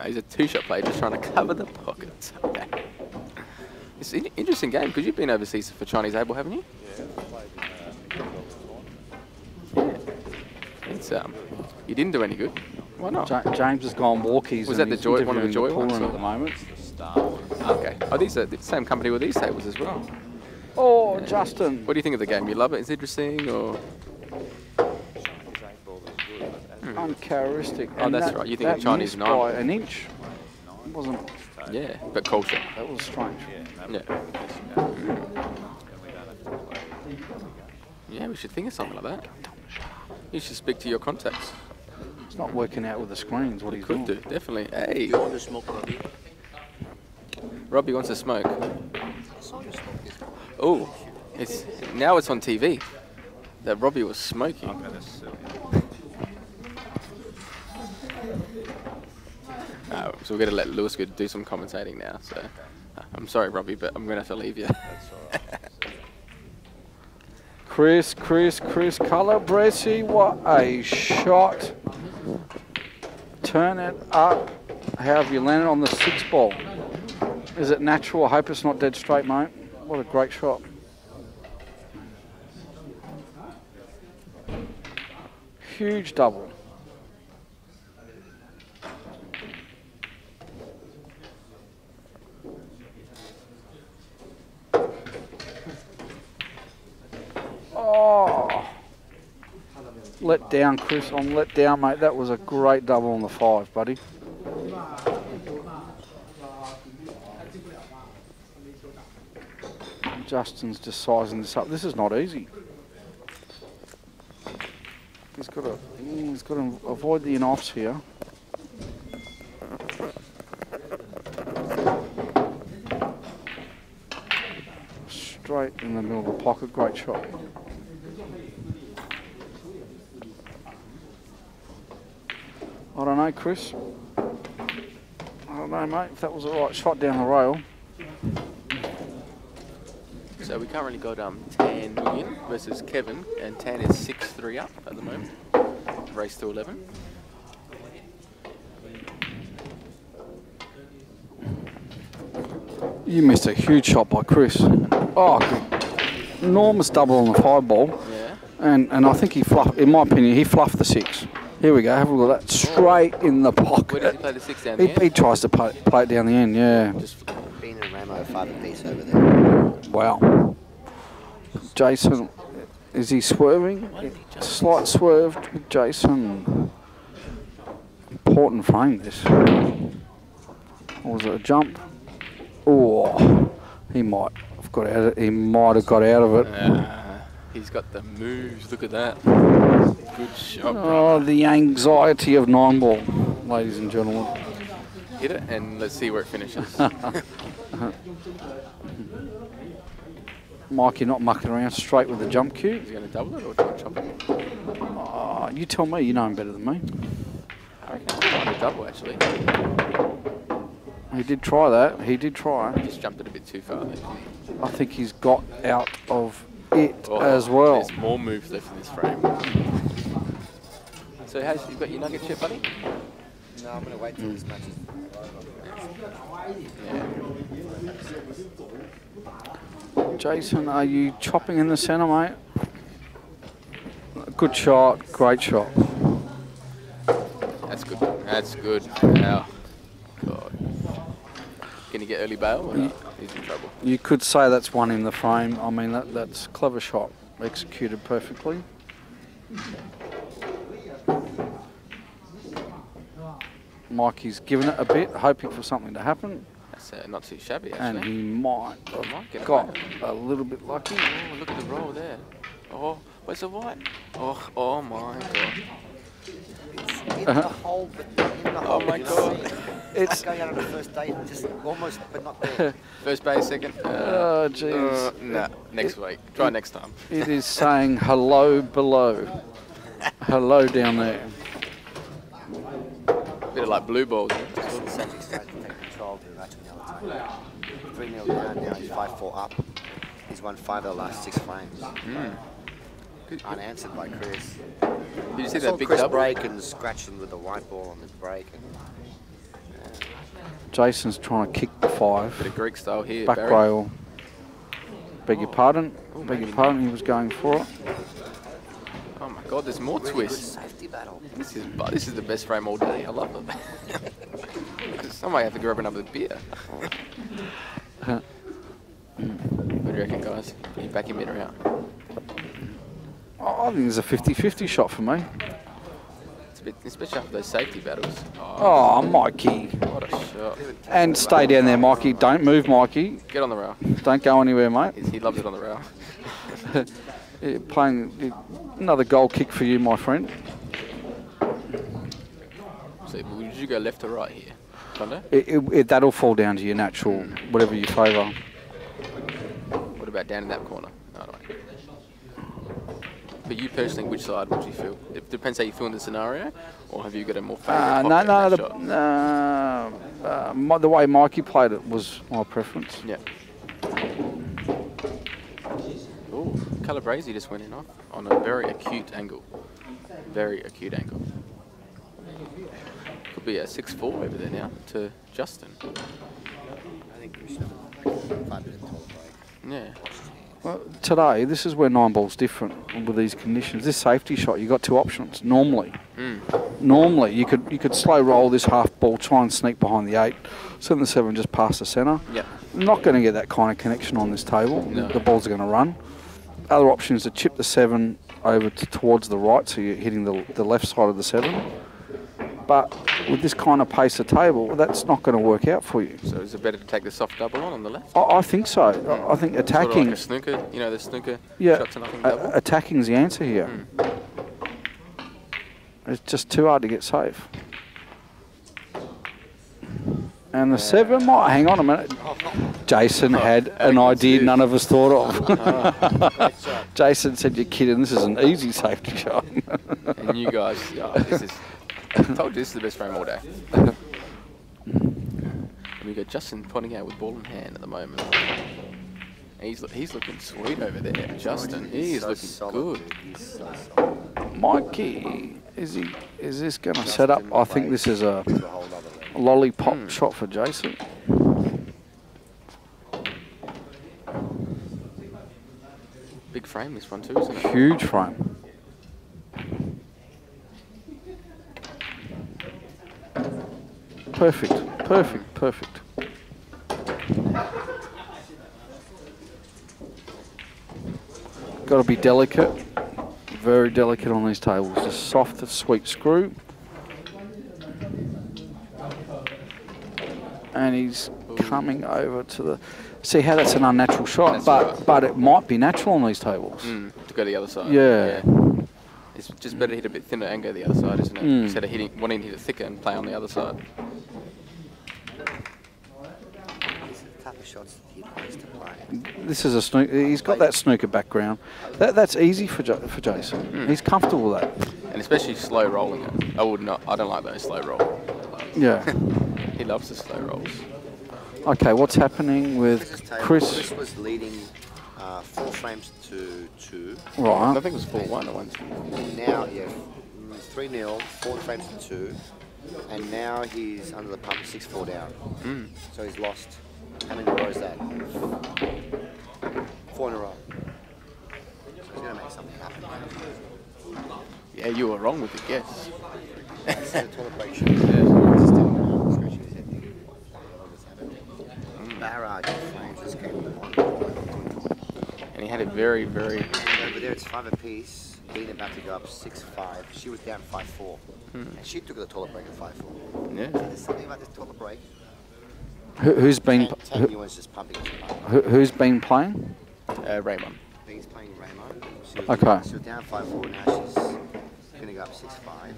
he's a two-shot player just trying to cover the pockets. Okay. It's an interesting game because you've been overseas for Chinese Able, haven't you? Yeah, I played in Yeah. It's you didn't do any good. Why not? James has gone walkies. Was that the Joy, one of the Joy ones? At the moment. Okay. Oh, these are the same company with these tables as well. Oh, Justin. What do you think of the game? You love it? It's interesting, or? Uncharacteristic. Oh, And that's that, right. You think that the Chinese missed nine? by an inch. It wasn't. Yeah, but culture. That was strange. Yeah. Yeah, we should think of something like that. You should speak to your contacts. It's not working out with the screens. What he's Could doing. do, definitely. Hey, You want to smoke, Robbie? Robbie wants to smoke. Oh, now it's on TV that Robbie was smoking. I'm going to sue him. So we're going to let Lewis go do some commentating now. So I'm sorry, Robbie, but I'm going to have to leave you. That's all right. Chris Calabresi, what a shot. Turn it up. How have you landed on the 6 ball? Is it natural? I hope it's not dead straight, mate. What a great shot. Huge double. Oh, let down, Chris. I'm let down, mate. That was a great double on the 5, buddy. Justin's just sizing this up. This is not easy. He's got to avoid the in-offs here. Straight in the middle of the pocket. Great shot. I don't know, Chris. I don't know, mate, if that was the right shot down the rail. So we currently got Tan Million versus Kevin, and Tan is 6-3 up at the moment. Race to 11. You missed a huge shot by Chris. Oh, good. Enormous double on the 5 ball. Yeah. And I think he fluffed, in my opinion, he fluffed the 6. Here we go, have a look at that. Straight in the pocket. Where does he play the 6 down the end? He tries to play it down the end, yeah. Just Bean and Ramo 5 apiece over there. Wow. Jason Is he swerving? Slight swerve with Jason. Important frame this. Or was it a jump? Oh, he might have got out of, he might have got out of it. He's got the moves. Look at that. Good shot. Oh, the anxiety of 9-ball, ladies and gentlemen. Hit it and let's see where it finishes. Mike, you're not mucking around, straight with the jump cue. Is he going to double it or do you want to chop it? Oh, you tell me, you know him better than me. I reckon he might have double actually. He did try that, he did try. He just jumped it a bit too far there. I think he's got out of it as well. There's more moves left in this frame. So how's you got your nugget chip, buddy? No, I'm going to wait till this match is... Yeah. Jason, are you chopping in the centre, mate? Good shot, great shot. That's good. That's good. Wow. God. Can he get early bail or no? He's in trouble. You could say that's one in the frame. I mean, that's a clever shot, executed perfectly. Mikey's given it a bit, hoping for something to happen. That's not too shabby And actually. he might have got a little bit lucky. Oh, look at the roll there. Oh, where's the white? Oh my God. It's in the hole, but not in the hole. Oh my God. It's going out on the first date, just almost, but not there. First base, second. Oh, jeez. Nah, next week. Try next time. It is saying hello below. Hello down there. Bit of like blue balls. Justin Sanchez started to take control to the match on the other time. 3-0 down now, he's 5-4 up. He's won 5 of the last 6 frames. Unanswered by Chris. Did you see I saw that big Chris double? break and scratch him with the white ball on the break. And, Jason's trying to kick the 5. Bit of Greek style here. Back Barry. rail. Beg your pardon. Beg your pardon, he was going for it. Oh my God, there's more really good twists. safety battle. This is the best frame all day. I love it. I might have to grab another beer. What do you reckon, guys? Are you backing in or out? I think it's a 50-50 shot for me. It's a bit, especially after those safety battles. Oh, Mikey. What a shot. And stay down there, Mikey. Don't move, Mikey. Get on the rail. Don't go anywhere, mate. He loves it on the rail. Playing another goal kick for you, my friend. So, would you go left or right here? Kondo? That'll fall down to your natural, whatever you favour. What about down in that corner? No, no. But you personally, which side would you feel? It depends how you feel in the scenario, or have you got a more favourite the way Mikey played it was my preference. Yeah. Oh, Calabrese just went in on a very acute angle. Very acute angle. Could be a 6-4 over there now to Justin. I think we should have 5 minutes total break. Yeah. Well, today, this is where 9-ball's different with these conditions. This safety shot, you got 2 options. Normally, you could slow roll this half ball, try and sneak behind the 8, send the 7 just past the centre. Yeah. Not going to get that kind of connection on this table. No. The balls are going to run. Other option is to chip the 7 over towards the right, so you're hitting the left side of the 7. But with this kind of pace of table, that's not going to work out for you. So is it better to take the soft double on the left? I think so. I think attacking... Sort of like a snooker, you know, the snooker shots and nothing double? Attacking's the answer here. It's just too hard to get safe. And the 7 might... Hang on a minute. Jason had an idea none of us thought of. Jason said, "You're kidding, this is an easy safety shot." And you guys, this is... I told you this is the best frame all day. And we got Justin pointing out with ball in hand at the moment. He's looking sweet over there. Justin, he is looking good. He's so solid. Mikey, is this going to set up? I think this is a lollipop shot for Jason. Big frame this one too, isn't it? Huge frame. Perfect, perfect, perfect. Got to be delicate. very delicate on these tables. Just soft, sweet screw. And he's coming over to the... See how that's an unnatural shot, but it might be natural on these tables. To go to the other side. Yeah. It's just better to hit a bit thinner and go the other side, isn't it? Instead of wanting to hit it thicker and play on the other side. These are the type of shots that he likes to play. This is a snooker. He's got that snooker background. That's easy for Jason. He's comfortable with that. And especially slow rolling it. I don't like those slow rolls. Yeah. He loves the slow rolls. Okay, what's happening with Chris? Chris was leading 4 frames to 2. Right. I think it was 4-1 at once. Now, yeah, 3-0, 4 frames to 2. And now he's under the pump, 6-4 down. So he's lost. How many rows is that? 4 in a row. So he's going to make something happen. Yeah, you were wrong with the guess. That's the toilet break shot. Scratching his head. Barrage of frames just came on. And he had it very, very... Over there it's 5 apiece. Being about to go up 6-5. She was down 5-4. And she took the toilet break at 5-4. Yeah. There's something about this toilet break. Who's been... Yuan's just pumping his Who's been playing? Raymond. He's playing Raymond. She was down 5-4. Now she's going to go up 6-5.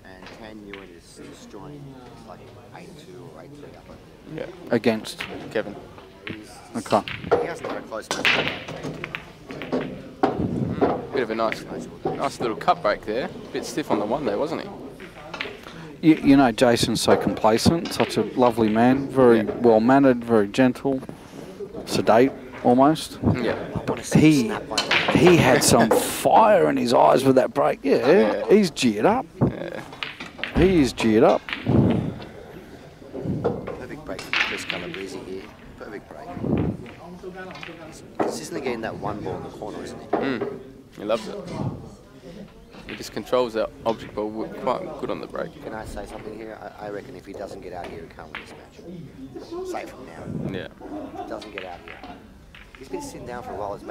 And Tan Yuan is destroying like 8-2 or 8-3 up. Yeah. Against? Kevin. Okay. He hasn't got a close match. Bit of a nice little cut break there. Bit stiff on the one there, wasn't he? You know, Jason's so complacent, such a lovely man, very well mannered, very gentle, sedate almost. Yeah. He had some fire in his eyes with that break. Yeah, he's geared up. Yeah. He is geared up. Perfect break for Chris Calabrese here. Perfect break. He's consistently getting that one ball in the corner, isn't he? He loves it. He just controls that object ball quite good on the break. Can I say something here? I reckon if he doesn't get out here, he can't win this match. Say from now. Yeah. If he doesn't get out here. He's been sitting down for a while. He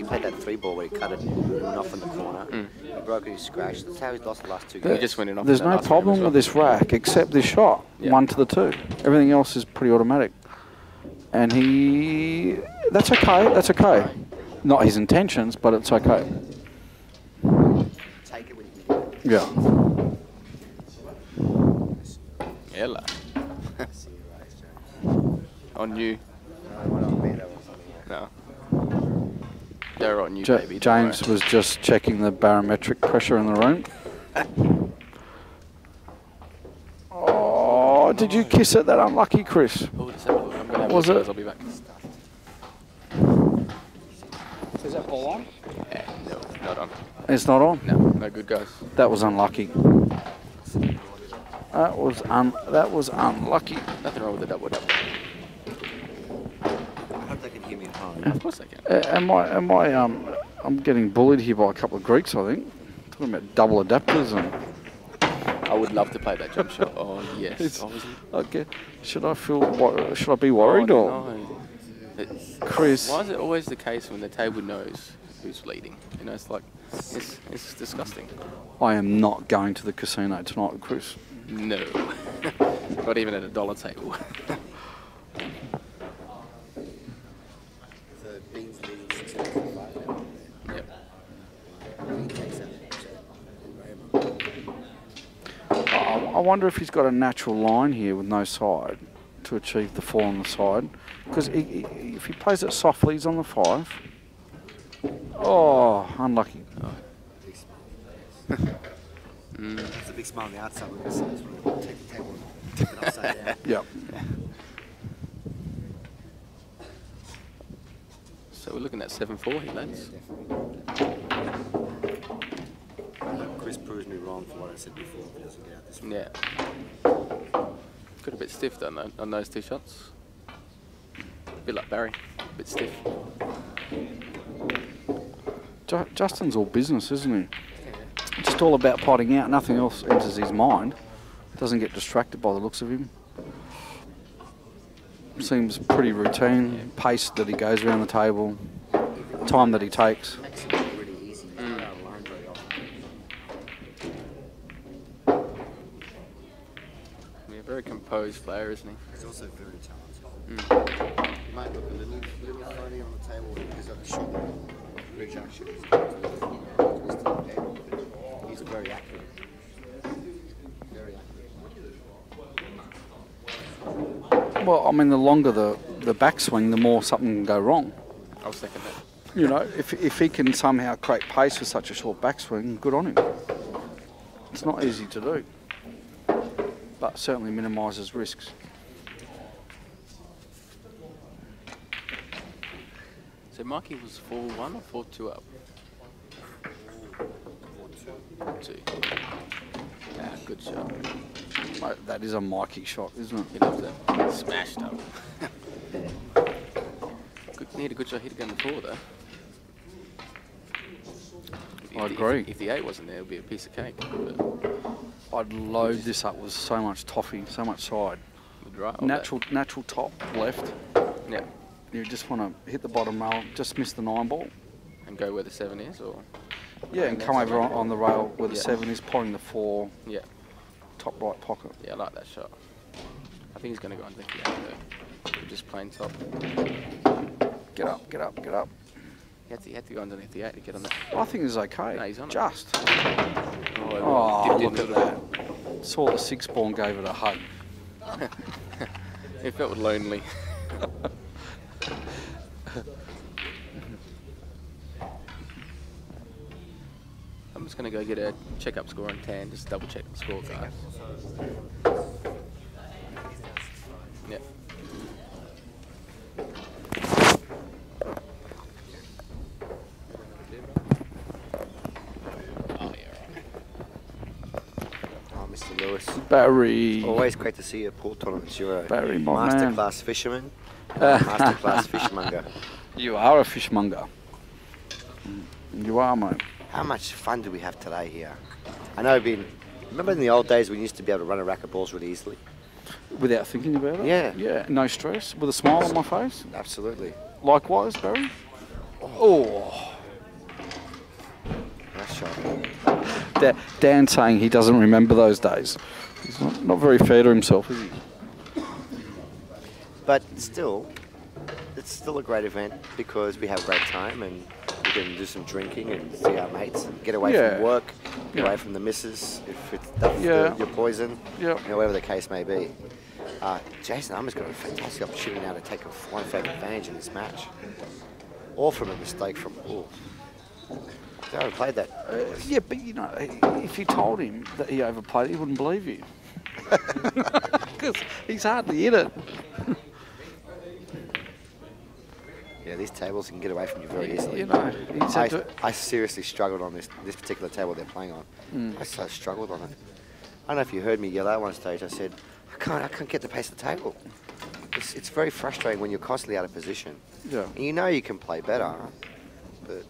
played that 3 ball where he cut it off in the corner. He broke it, he scratched. That's how he's lost the last 2 games. He just went in off. There's no problem with this rack except this shot, 1 to the 2. Everything else is pretty automatic. And that's okay, that's okay. Not his intentions, but it's okay. Take it when you can. Yeah. Ella. On you. No. They're on you, baby. James was just checking the barometric pressure in the room. Oh, did you kiss it that unlucky, Chris? Oh, let's have a look. I'm going to have Was a look, it? guys. I'll be back. Is that ball on? Yeah, no, not on. It's not on? No, no good, guys. That was unlucky. That was unlucky. Nothing wrong with the double. I hope they can hear me at home. Of course they can. I'm getting bullied here by a couple of Greeks, I think. Talking about double adapters and... I would love to play that jump shot. Oh, yes. Okay. Should I be worried or... No. Chris. Why is it always the case when the table knows who's leading? You know, it's like, it's disgusting. I am not going to the casino tonight, Chris. No. Not even at a dollar table. So Bean's leading 6-5. Yep. Bean takes that. I wonder if he's got a natural line here with no side to achieve the 4 on the side. Because if he plays it softly, he's on the 5. Oh, unlucky. It's a big smile on the outside. We're going to take the table and tip it upside down. Yep. So we're looking at 7-4 here, lads. Chris proves me wrong for what I said before. If he doesn't get out this one. Yeah. Got a bit stiff though, on those 2 shots. A bit like Barry, a bit stiff. Justin's all business, isn't he? Just all about potting out. Nothing else enters his mind. Doesn't get distracted by the looks of him. Seems pretty routine. Pace that he goes around the table. Time that he takes. Makes it really easy. Line break. very composed player, isn't he? He's also very talented. He might look a little funny on the table because of the short rejection. He's very accurate. Very accurate. Well, I mean, the longer the backswing, the more something can go wrong. I'll second that. You know, if he can somehow create pace with such a short backswing, good on him. It's not easy to do, but certainly minimises risks. So Mikey was 4-1 or 4-2 up? 4-2. Ah, good shot. Mate, that is a Mikey shot, isn't it? He loves that. Smashed up. He had a good shot hit again before, though. I agree. If the 8 wasn't there, it would be a piece of cake. But I'd load this up with so much toffee, so much side. right, Natural top left. Yeah. You just want to hit the bottom rail, just miss the 9 ball. And go where the 7 is, or? Yeah, and come over on the rail where the 7 is, potting the 4. Yeah. Top right pocket. Yeah, I like that shot. I think he's going to go on the 8 though. Just plain top. Get up, get up, get up. He had to go underneath the 8 to get on that. I think it's okay. No, he's on just. it. Oh, look at that. Saw the 6 ball and gave it a hug. It felt lonely. I'm just going to go get a check-up score on Tan, just double check the scorecard. Yeah. Mr. Lewis. Barry. Always great to see you at pool tournaments. You're a Barry, my man. masterclass fisherman, masterclass fishmonger. You are a fishmonger. You are, mate. How much fun do we have today here? I know, remember in the old days we used to be able to run a racket balls really easily? Without thinking about it? Yeah. Yeah, no stress, with a smile on my face. Absolutely. Likewise, Barry. Oh. Nice shot. Dan saying he doesn't remember those days. He's not very fair to himself, is he? But still, it's still a great event because we have a great time and we can do some drinking and see our mates and get away from work, get away from the missus if that's your poison, whatever the case may be. Jason Armour's got a fantastic opportunity now to take one fake advantage in this match. All from a mistake from They overplayed that. Yeah, but you know, if you told him that he overplayed, he wouldn't believe you. Because he's hardly in it. Yeah, these tables can get away from you very easily. You know, I seriously struggled on this particular table they're playing on. I so struggled on it. I don't know if you heard me yell out one stage. I said, I can't get the pace of the table. It's very frustrating when you're constantly out of position. Yeah. And you know you can play better, but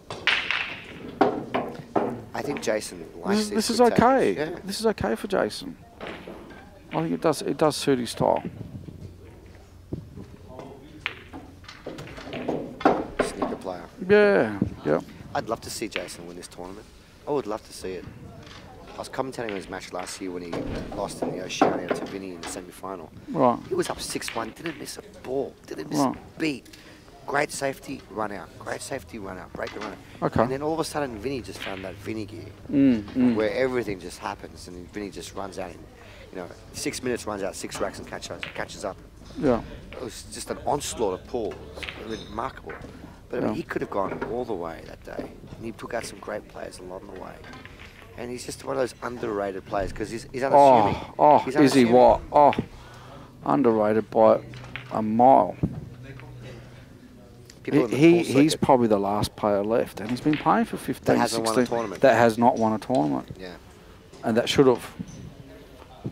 I think Jason likes this is okay. Yeah. This is okay for Jason. I think it does suit his style. Sneaker player. Yeah. I'd love to see Jason win this tournament. I would love to see it. I was commentating on his match last year when he lost in the Oceania to Vinny in the semi-final. Right. He was up 6-1, didn't miss a ball, didn't miss a beat. Great safety, run out. Great safety, run out. Break the run. Okay. And then all of a sudden, Vinny just found that Vinny gear, where everything just happens, and Vinny just runs out in, 6 minutes, runs out 6 racks and catches up. Yeah. It was just an onslaught of Paul. It was remarkable. But I mean, he could have gone all the way that day, and he took out some great players along the way. And he's just one of those underrated players because he's unassuming. He's is he what? Oh, underrated by a mile. He's probably the last player left, and he's been playing for 15, that hasn't 16. Won a tournament. That has not won a tournament. Yeah. And that should have.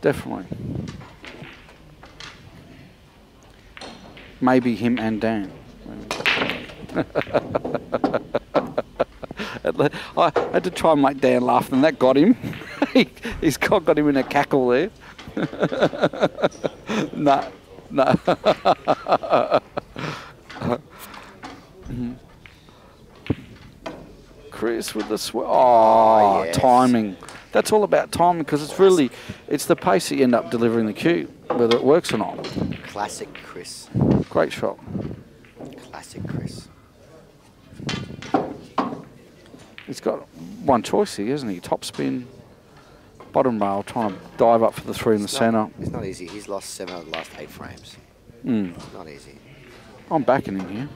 Definitely. Maybe him and Dan. I had to try and make Dan laugh, and that got him. He's got him in a cackle there. No. Chris with the yes. Timing. That's all about timing because it's the pace that you end up delivering the cue, whether it works or not. Classic Chris. Great shot. Classic Chris. He's got one choice here, isn't he? Top spin, bottom rail, trying to dive up for the 3 in the centre. It's not easy. He's lost 7 of the last 8 frames. It's not easy. I'm backing him here.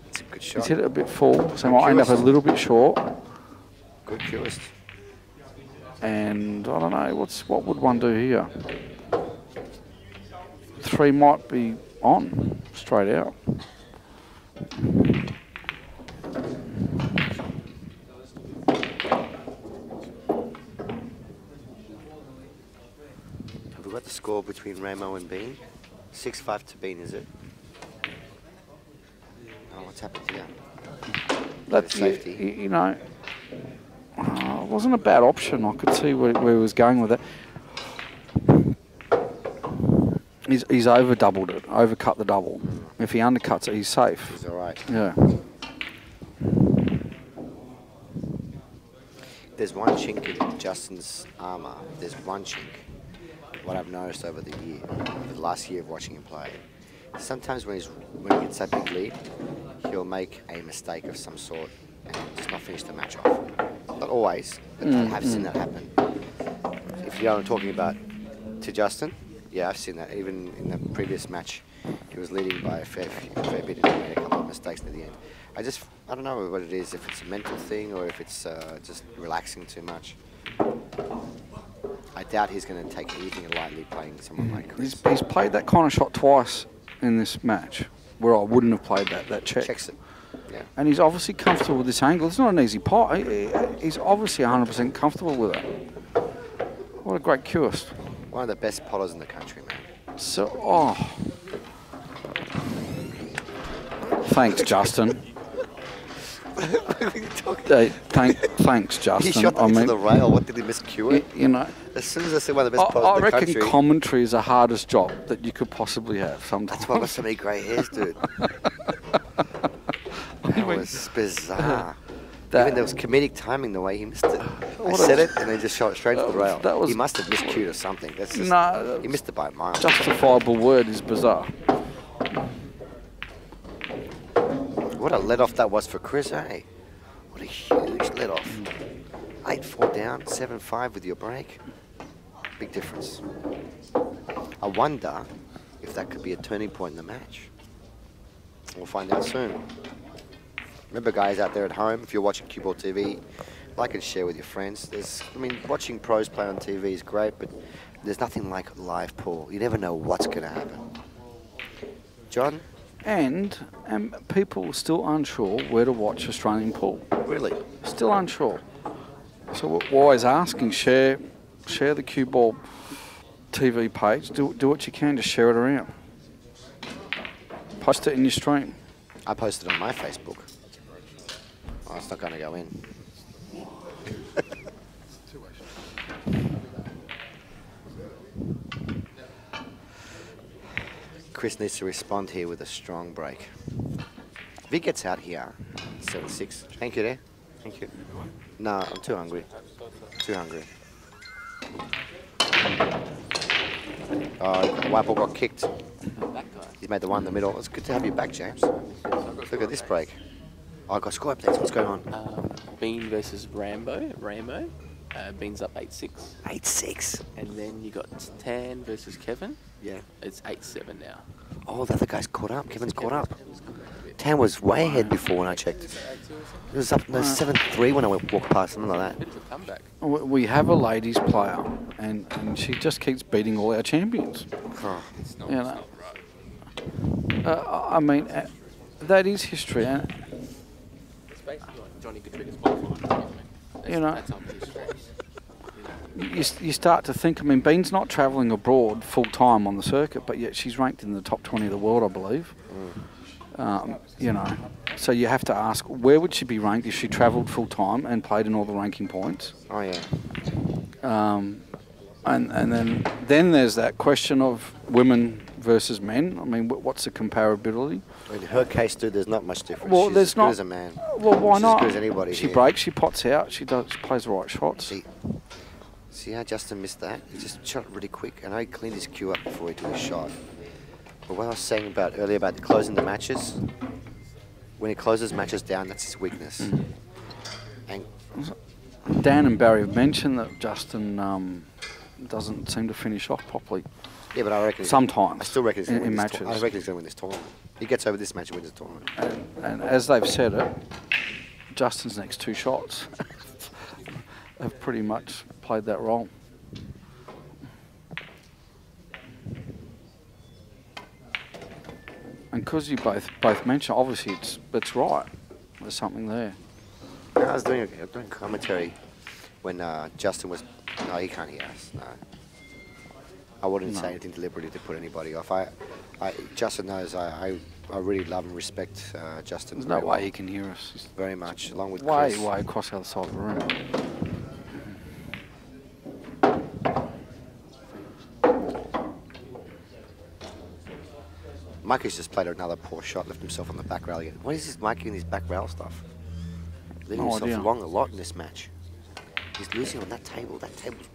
It's a good shot. He's hit it a bit full, so he might end up a little bit short. Good purist. And I don't know, what would one do here? 3 might be on, straight out. Have we got the score between Ramo and Bean? 6-5 to Bean, is it? Oh, what's happened here? That's safety. You know, it wasn't a bad option. I could see where he was going with it. He's over doubled it, overcut the double. If he undercuts it, he's safe. He's all right. Yeah. There's one chink in Justin's armour. There's one chink. What I've noticed over the last year of watching him play, sometimes when he gets that big lead, he'll make a mistake of some sort and just not finish the match off. Not always, but I have seen that happen. If you know what I'm talking about to Justin, yeah, I've seen that. Even in the previous match, he was leading by a fair bit and he made a couple of mistakes at the end. I don't know what it is, if it's a mental thing or if it's just relaxing too much. I doubt he's going to take anything lightly playing someone like Chris. He's played that kind of shot twice in this match where I wouldn't have played that check. Checks it. Yeah. And he's obviously comfortable with this angle. It's not an easy pot. He's obviously 100% comfortable with it. What a great cueist. One of the best potters in the country, man. So, thanks, Justin. Thanks, Justin. He shot that into the rail. What did he miscue it? You know, as soon as I said one of the best potters in the country. I reckon commentary is the hardest job that you could possibly have sometimes. That's why I've got so many grey hairs, dude. That was bizarre. Even there was comedic timing the way he missed it. I said it and then just shot it straight to the rail. He must have miscued or something. That's just, he missed it by a mile. Justifiable word is bizarre. What a let-off that was for Chris, eh? What a huge let-off. 8-4 down, 7-5 with your break. Big difference. I wonder if that could be a turning point in the match. We'll find out soon. Remember, guys out there at home, if you're watching CueballTV, like and share with your friends. Watching pros play on TV is great, but there's nothing like live pool. You never know what's going to happen. John? And people are still unsure where to watch Australian pool. Really? Still unsure. So we're always asking, share the CueballTV page. Do what you can to share it around. Post it in your stream. I posted it on my Facebook. Oh, it's not going to go in. Chris needs to respond here with a strong break. If he gets out here, 7-6. Thank you there. Thank you. No, I'm too hungry. Too hungry. Oh, the white ball got kicked. He's made the one in the middle. It's good to have you back, James. Look at this break. Oh, I got score updates. What's going on? Bean versus Ramo. Bean's up 8-6. 8-6. And then you got Tan versus Kevin. Yeah. It's 8-7 now. Oh, the other guy's caught up. Kevin's caught up. Tan was way ahead before when I checked. It was up 7-3 when I walked past, something like that. Bit of a comeback. We have a ladies player, and she just keeps beating all our champions. Oh. It's not, You know. That is history. And it's basically like Johnny Katrina's qualifying. That's up his strengths. you start to think, Bean's not travelling abroad full-time on the circuit, but yet she's ranked in the top 20 of the world, I believe. So you have to ask, where would she be ranked if she travelled full-time and played in all the ranking points? Oh, yeah. And then there's that question of women versus men? I mean, what's the comparability? In her case, dude, there's not much difference. Well, She's there's as good not. as a man. Well, why She's not? as good as anybody. She here. breaks, she pots out, she plays the right shots. See how Justin missed that? He just shot it really quick. I know he cleaned his cue up before he took his shot. But what I was saying earlier about closing the matches, when he closes matches down, that's his weakness. And Dan and Barry have mentioned that Justin doesn't seem to finish off properly. yeah, but I reckon Sometimes I still reckon he's going to in win matches. this. I reckon he's going to win this tournament. He gets over this match and wins the tournament. And as they've said it, Justin's next 2 shots have pretty much played that role. And because you both mentioned, obviously it's right. There's something there. I was doing commentary when Justin was. No, he can't hear us. No, I wouldn't say anything deliberately to put anybody off. Justin knows I really love and respect Justin. There's no way he can hear us. Very much, along with Way Chris. across the other side of the room. Mikey's just played another poor shot, left himself on the back rail again. What is this Mikey and his back rail stuff? Leaving No himself idea. long a lot in this match. He's losing on that table. That table's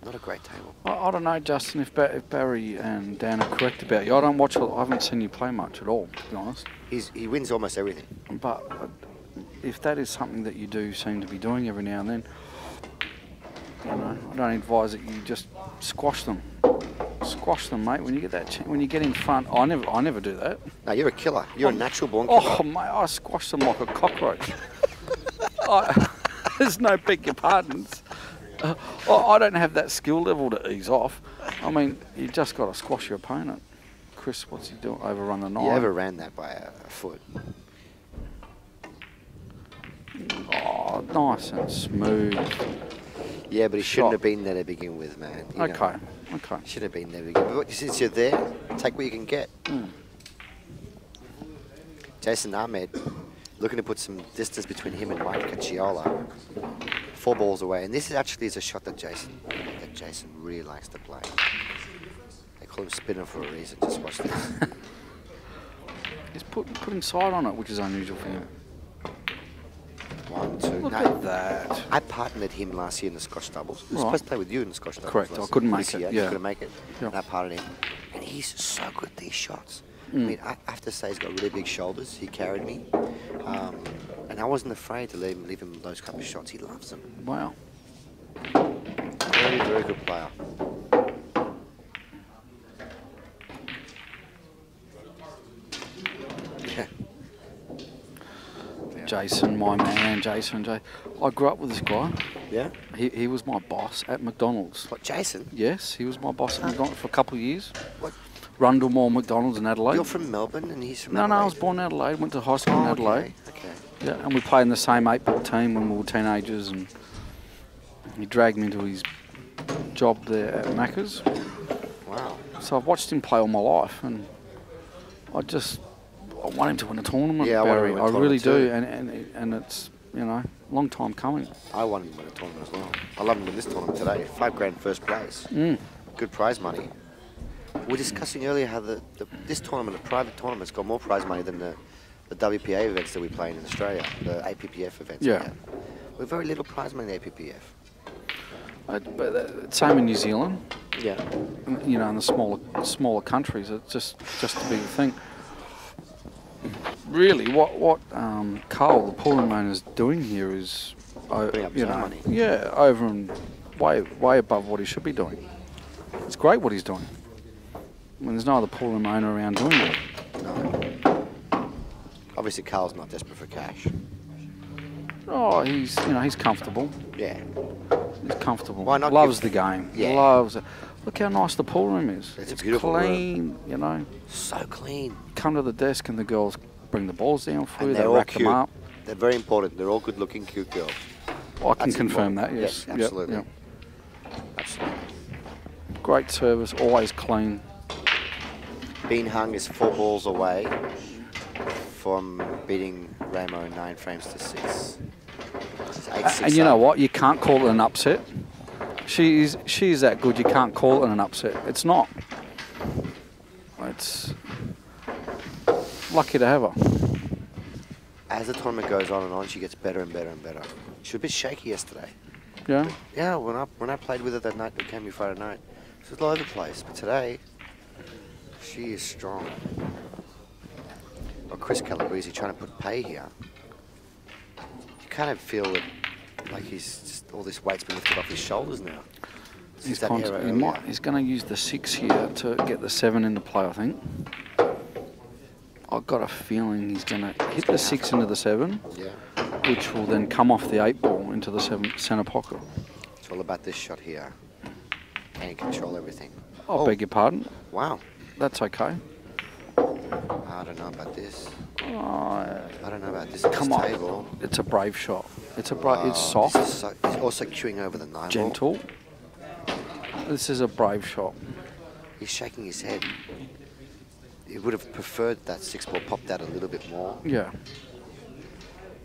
not a great table. I don't know, Justin, if Barry and Dan are correct about you. I haven't seen you play much at all, to be honest. He wins almost everything. But if that is something that you do seem to be doing every now and then, you know, I don't advise that you just squash them. Squash them, mate. When you get when you get in front, I never do that. No, you're a killer. You're a natural born killer. Oh, mate, I squash them like a cockroach. There's no beg your pardons. I don't have that skill level to ease off. I mean, you just got to squash your opponent. Chris, what's he doing? Overrun the 9. You overran that by a foot. Oh, nice and smooth. Yeah, but he Shot. shouldn't have been there to begin with, man. You know. Okay. Should have been there to begin with. But since you're there, take what you can get. Jason Ahmed looking to put some distance between him and Mike Cacciola. 4 balls away, and this actually is a shot that Jason really likes to play. They call him spinner for a reason. Just watch this. He's putting side on it, which is unusual for him. 1, 2. Look No, at that. I partnered him last year in the Scotch doubles. He was Right. supposed to play with you in the Scotch doubles. Correct, I last couldn't year. make This it, year, yeah. He couldn't make it, Yeah. and I partnered him. And he's so good at these shots. I mean, I have to say he's got really big shoulders. He carried me. And I wasn't afraid to leave him those couple of shots. He loves them. Wow. Very, very good player. Yeah. Jason, my man, Jason. I grew up with this guy. Yeah? He was my boss at McDonald's. What, Jason? Yes, he was my boss at McDonald's for a couple of years. What? Rundle Mall McDonald's in Adelaide. You're from Melbourne and he's from No, Adelaide? I was born in Adelaide, went to high school in Adelaide. Okay. Yeah, and we played in the same 8-ball team when we were teenagers, and he dragged me into his job there at Macca's. Wow. So I've watched him play all my life, and I want him to win a tournament, Yeah, I want him to Barry. win a I really tournament do, and it's, you know, long time coming. I want him to win a tournament as well. I love him to win this tournament today. $5 first place. Good prize money. We were discussing earlier how this tournament, the private tournament's got more prize money than the WPA events that we play in Australia, the APPF events. Yeah. We're very little prize money in the APPF. But same in New Zealand. Yeah. You know, in the smaller countries, it's just a big thing. Really, what Carl, the pooling owner, is doing here is, Putting up his own money. yeah, over and way above what he should be doing. It's great what he's doing. I mean, there's no other pooling owner around doing it. No. Obviously, Carl's not desperate for cash. Oh, he's comfortable. Yeah. He's comfortable. Why not Loves give- the game. Yeah. Loves it. Look how nice the pool room is. It's a beautiful clean, you know. So clean. Come to the desk and the girls bring the balls down for you. And They they're all rack cute. them up. They're very important. They're all good-looking, cute girls. I can That's confirm important. that, yes. Yes, absolutely. Yep. Absolutely. Great service, always clean. Bean Hung is 4 balls away from beating Ramo in 9 frames to 6. It's 8-6 And you know up. what? You can't call it an upset. She is that good. You can't call it an upset. It's not. it's lucky to have her. As the tournament goes on and on, she gets better and better and better. She was a bit shaky yesterday. Yeah. Yeah, when I played with her that night, we came here Friday night, she was all over the place. But today, she is strong. Well, Chris Calabrese trying to put pay here. You kind of feel that, like he's just, all this weight's been lifted off his shoulders now. He's going to use the 6 here to get the 7 into play, I think. I've got a feeling he's going to hit the 6 into the 7, which will then come off the 8 ball into the 7 centre pocket. It's all about this shot here. Can you control everything? I beg your pardon. Wow. That's okay. I don't know about this. I don't know about this. Come on. Table. It's a brave shot. It's a it's soft. He's also queuing over the 9 gentle. ball. This is a brave shot. He's shaking his head. He would have preferred that 6 ball popped out a little bit more. Yeah.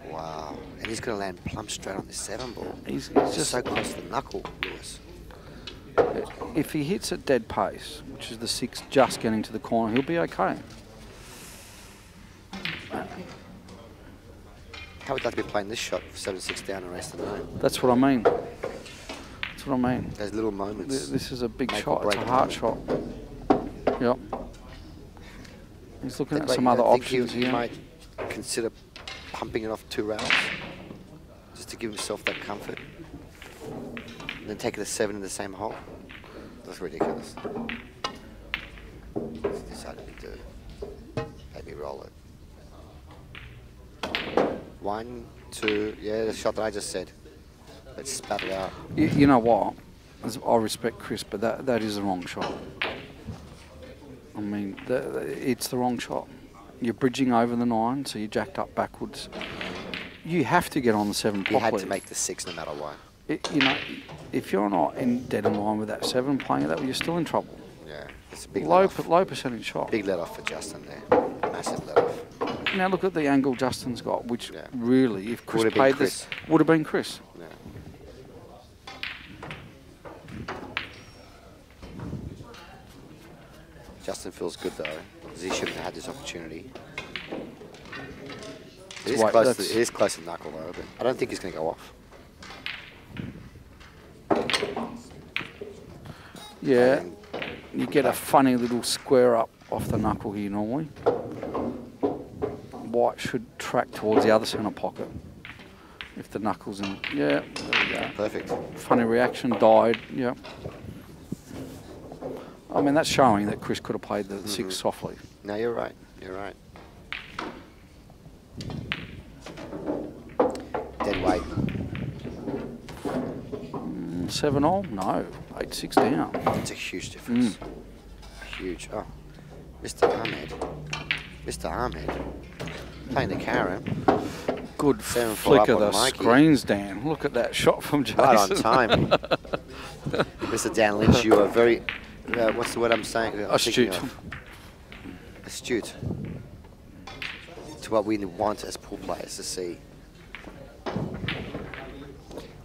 Wow. And he's going to land plumb straight on this 7 ball. He's just so close to the knuckle, Lewis. If he hits at dead pace, which is the 6 just getting to the corner, he'll be okay. How would that be playing this shot 7-6 down and race the 9? That's what I mean. That's what I mean. Those little moments. This is a big shot. It's a heart shot. Yep. He's looking at some other options here. He might consider pumping it off 2 rails just to give himself that comfort. And then taking a 7 in the same hole. That's ridiculous. What's he decided to do? Let me roll it. 1, 2, yeah, the shot that I just said. Let's spat it out. You know what? I respect Chris, but that is the wrong shot. I mean, it's the wrong shot. You're bridging over the 9, so you're jacked up backwards. You have to get on the 7 properly. You had to make the 6 no matter what. You know, if you're not dead in line with that 7 playing that, you're still in trouble. Yeah, it's a big low percentage shot. Big let off for Justin there. Massive let off. Now look at the angle Justin's got, which really, if Chris played this, would have been Chris. Yeah. Justin feels good though, because he shouldn't have had this opportunity. It is close to knuckle though, but I don't think he's going to go off. Yeah, you get a funny little square up off the knuckle here normally. White should track towards the other centre pocket. If the knuckle's in, yeah, there we go. Perfect. Funny reaction, died, yeah. I mean, that's showing that Chris could have played the 6 softly. No, you're right, you're right. Dead weight. 7-all? No, 8-6 down. That's a huge difference. Huge. Oh, Mr. Ahmed. Mr. Ahmed. Playing the Karen. Good flicker the screens, Dan. Look at that shot from Jason. Right on time. Mr. Dan Lynch, you are very, what's the word I'm saying? Astute. Astute. To what we want as pool players to see.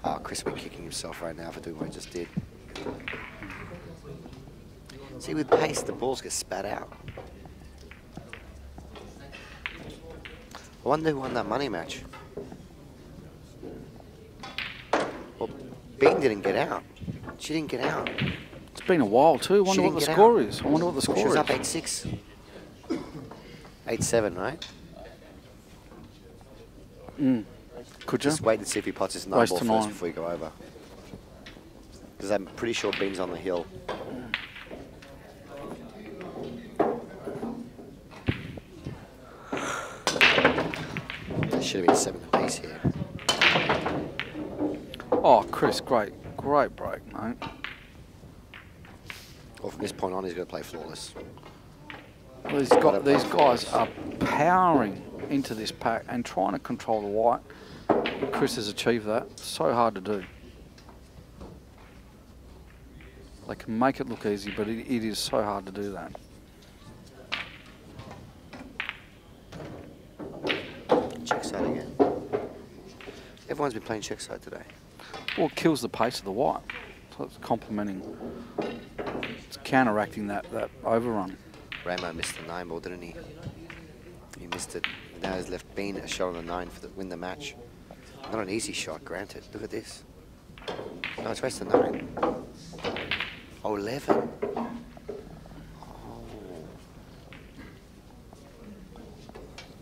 Oh, Chris will be kicking himself right now for doing what he just did. See, with pace, the balls get spat out. I wonder who won that money match. Well, Bean didn't get out. She didn't get out. It's been a while too. I wonder what the score is. I wonder what the score is. She was up 8-6. 8-7, right? Could you? Just wait and see if he pots his 9 ball first before you go over. Because I'm pretty sure Bean's on the hill. There should have been 7 apiece here. Oh, Chris, great break, mate. Well, from this point on, he's going to play flawless. These guys are powering into this pack and trying to control the white. Chris has achieved that. So hard to do. They can make it look easy, but it is so hard to do that. Check side again. Everyone's been playing check side today. Well, it kills the pace of the white. So it's complementing. It's counteracting that overrun. Ramo missed the 9 ball, didn't he? He missed it. Now he's left Bean a shot on the 9 for the win the match. Not an easy shot, granted. Look at this. No, it's race to 9. Oh, 11.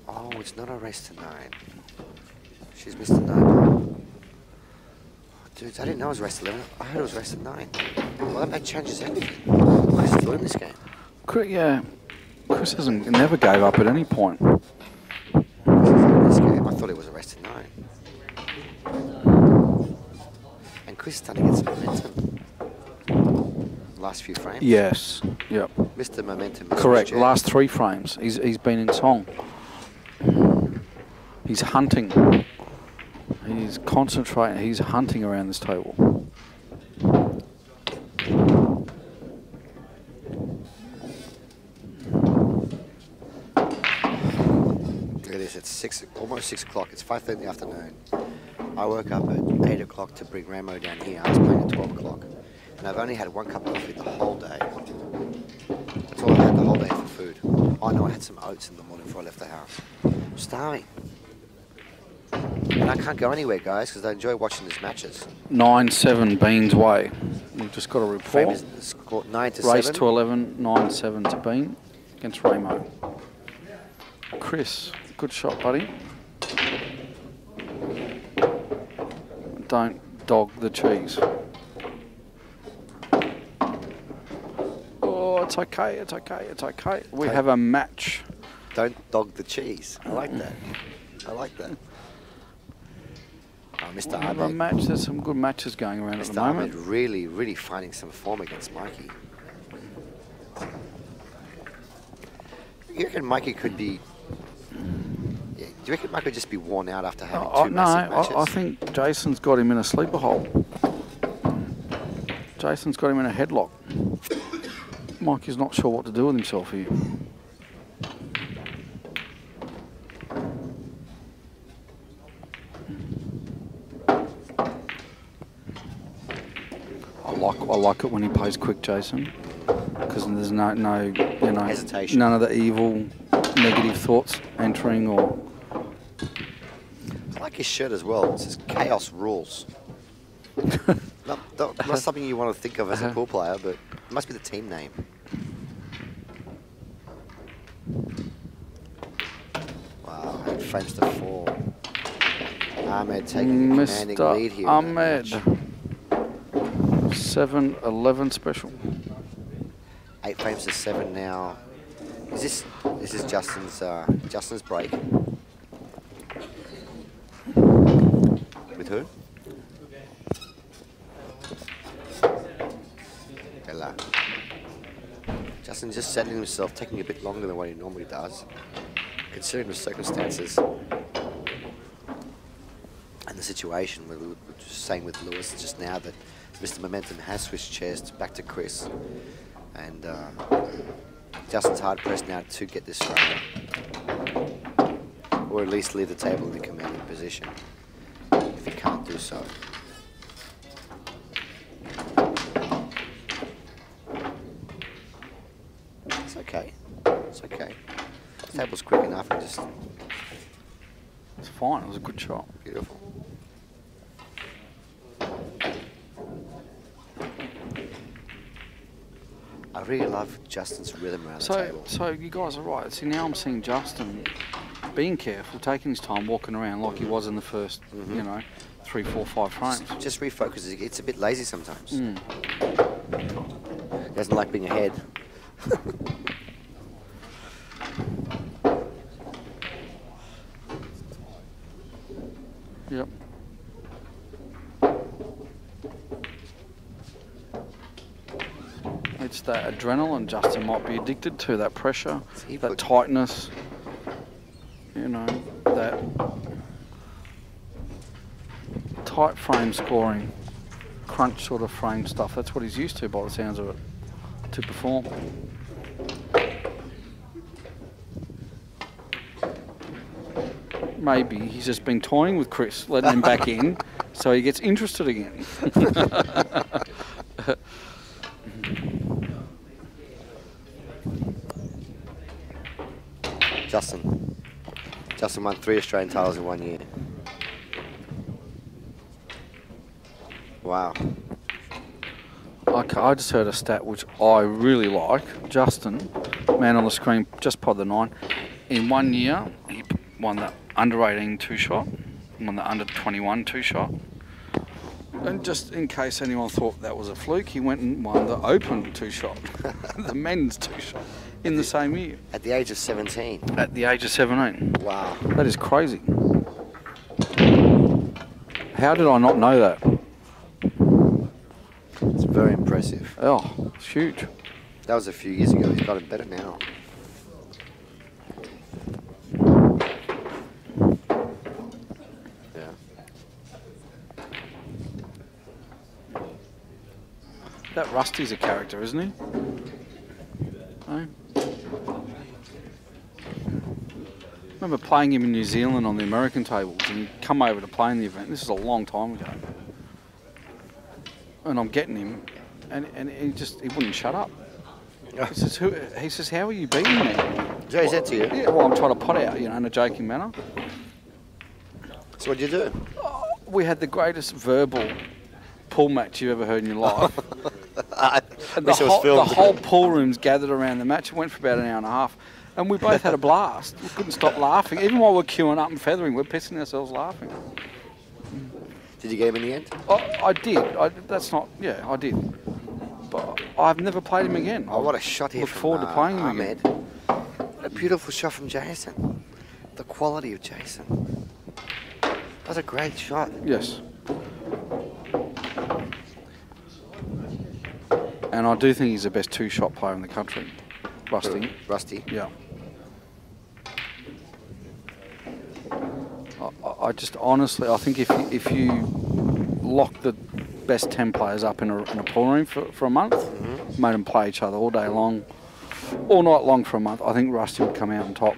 Oh, it's not a race to 9. She's missed a 9 ball. Dude, I didn't know it was race to 11. I heard it was race to 9. Well, that changes everything. What is he doing in this game? Yeah. Chris never gave up at any point. This game, I thought it was a race to 9. And Chris is starting to get some momentum. Last few frames. Yes. Yep. Missed the momentum. Correct. Last 3 frames. He's been in song. He's hunting. He's concentrating. He's hunting around this table. It's almost 6 o'clock. It's 5:30 in the afternoon. I woke up at 8 o'clock to bring Ramo down here. I was playing at 12 o'clock. And I've only had 1 cup of coffee the whole day. That's all I had the whole day for food. I know I had some oats in the morning before I left the house. I'm starving. And I can't go anywhere, guys, because I enjoy watching these matches. 9-7 Bean's way. We've just got a report. Frame is scored 9 to 7. Race to 11, 9-7 to Bean against Ramo. Chris, good shot, buddy. Don't dog the cheese. Oh, it's okay, it's okay, it's okay. We have a match. Don't dog the cheese. I like that. I like that. Mr. We have a match. There's some good matches going around at the moment. Mr. Ahmed really finding some form against Mikey. You reckon Mikey could be... Yeah, do you reckon Mikey could just be worn out after having two massive matches? I think Jason's got him in a sleeper hole. Jason's got him in a headlock. Mikey's not sure what to do with himself here. I like it when he plays quick, Jason, because there's no hesitation. None of the evil, negative thoughts entering or. I like his shirt as well. It says "Chaos Rules." not something you want to think of as a pool player, but it must be the team name. Wow, 8 frames to 4. Ahmed taking a commanding lead here. Ahmed. 7-11 special. 8 frames to 7 now. This is Justin's break. With who? Ella. Justin's just settling himself, taking a bit longer than what he normally does, considering the circumstances and the situation. We were just saying with Lewis just now that Mr. Momentum has switched chairs back to Chris, and Justin's hard pressed now to get this frame, or at least leave the table in a commanding position if he can't do so. It's okay. It's okay. The table's quick enough and just... It's fine. It was a good shot. Beautiful. I really love Justin's rhythm around the table. So you guys are right. See, now I'm seeing Justin being careful, taking his time, walking around like he was in the first, 3, 4, 5 frames. Just refocuses. It's a bit lazy sometimes. He doesn't like being ahead. Yep. It's that adrenaline Justin might be addicted to, that pressure, that tightness, that tight frame scoring, crunch sort of frame stuff. That's what he's used to by the sounds of it, to perform. Maybe he's just been toying with Chris, letting him back in, so he gets interested again. Justin. Justin won 3 Australian titles in 1 year. Wow. Okay, I just heard a stat which I really like. Justin, man on the screen, just pod the 9. In 1 year, he won the under 18 2-shot, won the under 21 2-shot. And just in case anyone thought that was a fluke, he went and won the open 2-shot, the men's 2-shot, in the same year. At the age of 17. At the age of 17. Wow. That is crazy. How did I not know that? It's very impressive. Oh, it's huge. That was a few years ago. He's got it better now. Yeah. That Rusty's a character, isn't he? No? I remember playing him in New Zealand on the American tables, and he'd come over to play in the event. This is a long time ago. And I'm getting him, and he wouldn't shut up. He says, how are you beating me? Joe, is that to you? Yeah, well, I'm trying to pot out, in a joking manner. So what'd you do? Oh, we had the greatest verbal pool match you've ever heard in your life. And the whole pool room's gathered around the match. It went for about an hour and a half. And we both had a blast. We couldn't stop laughing. Even while we're queuing up and feathering, we're pissing ourselves laughing. Did you get him in the end? I did. I did. But I've never played him again. Oh, what a shot here look from forward to playing him Ahmed. again. What a beautiful shot from Jason. The quality of Jason. That was a great shot. Yes. And I do think he's the best 2-shot player in the country. Rusty. Rusty? Yeah. I just honestly, I think if you lock the best 10 players up in a pool room for a month, made them play each other all day long, all night long for a month, I think Rusty would come out on top.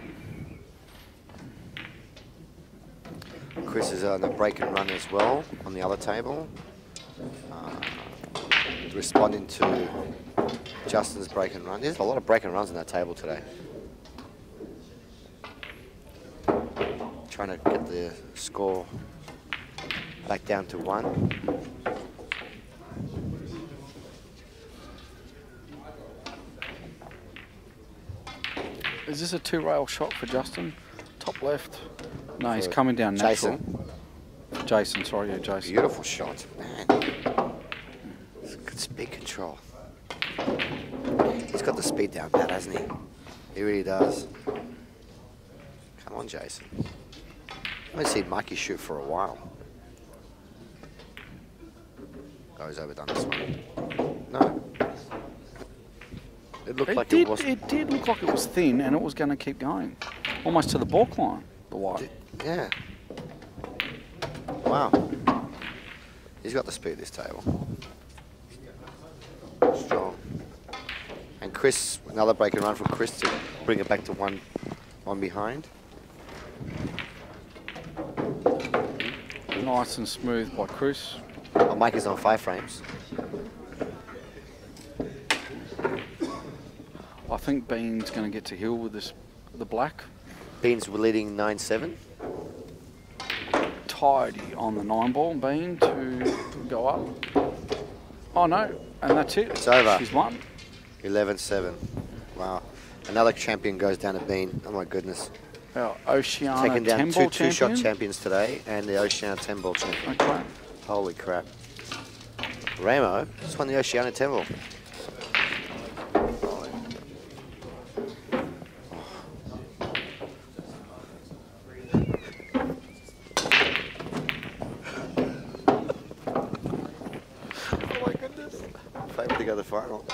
Chris is on the break and run as well on the other table. Responding to Justin's break and run. There's a lot of break and runs on that table today. Trying to get the score back down to 1. Is this a 2-rail shot for Justin? Top left. No, he's coming down natural. Jason, sorry, yeah, Jason. Beautiful shot, man. Good speed control. He's got the speed down pat, hasn't he? He really does. Come on, Jason. I haven't seen Mikey shoot for a while. Oh, he's overdone this one. No. It looked like it was. It did look like it was thin, and it was going to keep going, almost to the balk line. The white. Yeah. Wow. He's got the speed this table. Strong. And Chris, another break and run from Chris to bring it back to one behind. Nice and smooth by Chris. Oh, Mike is on 5 frames. I think Bean's going to get to Hill with the black. Bean's leading 9-7. Tidy on the 9-ball, Bean to go up. Oh no, and that's it. It's over. She's won. 11-7. Wow. Another champion goes down to Bean. Oh my goodness. Our Oceania Taking down 10-ball two shot champion. champions today and the Oceania 10-ball champion. Okay. Holy crap. Ramo just won the Oceania 10-ball. The final.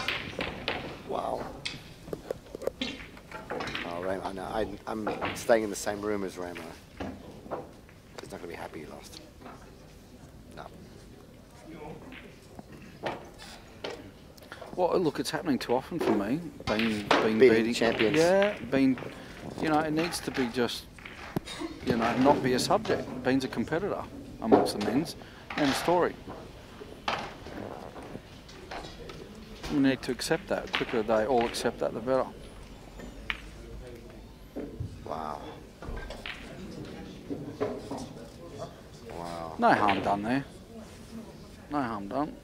Wow. Oh, Ramo, I know. I'm staying in the same room as Ramo. He's not going to be happy he lost. No. Well, look, it's happening too often for me. Being Beating champions. Yeah, it needs to be just, not be a subject. Bean's a competitor amongst the men's, and a story. We need to accept that. The quicker they all accept that, the better. Wow. No harm done there. No harm done.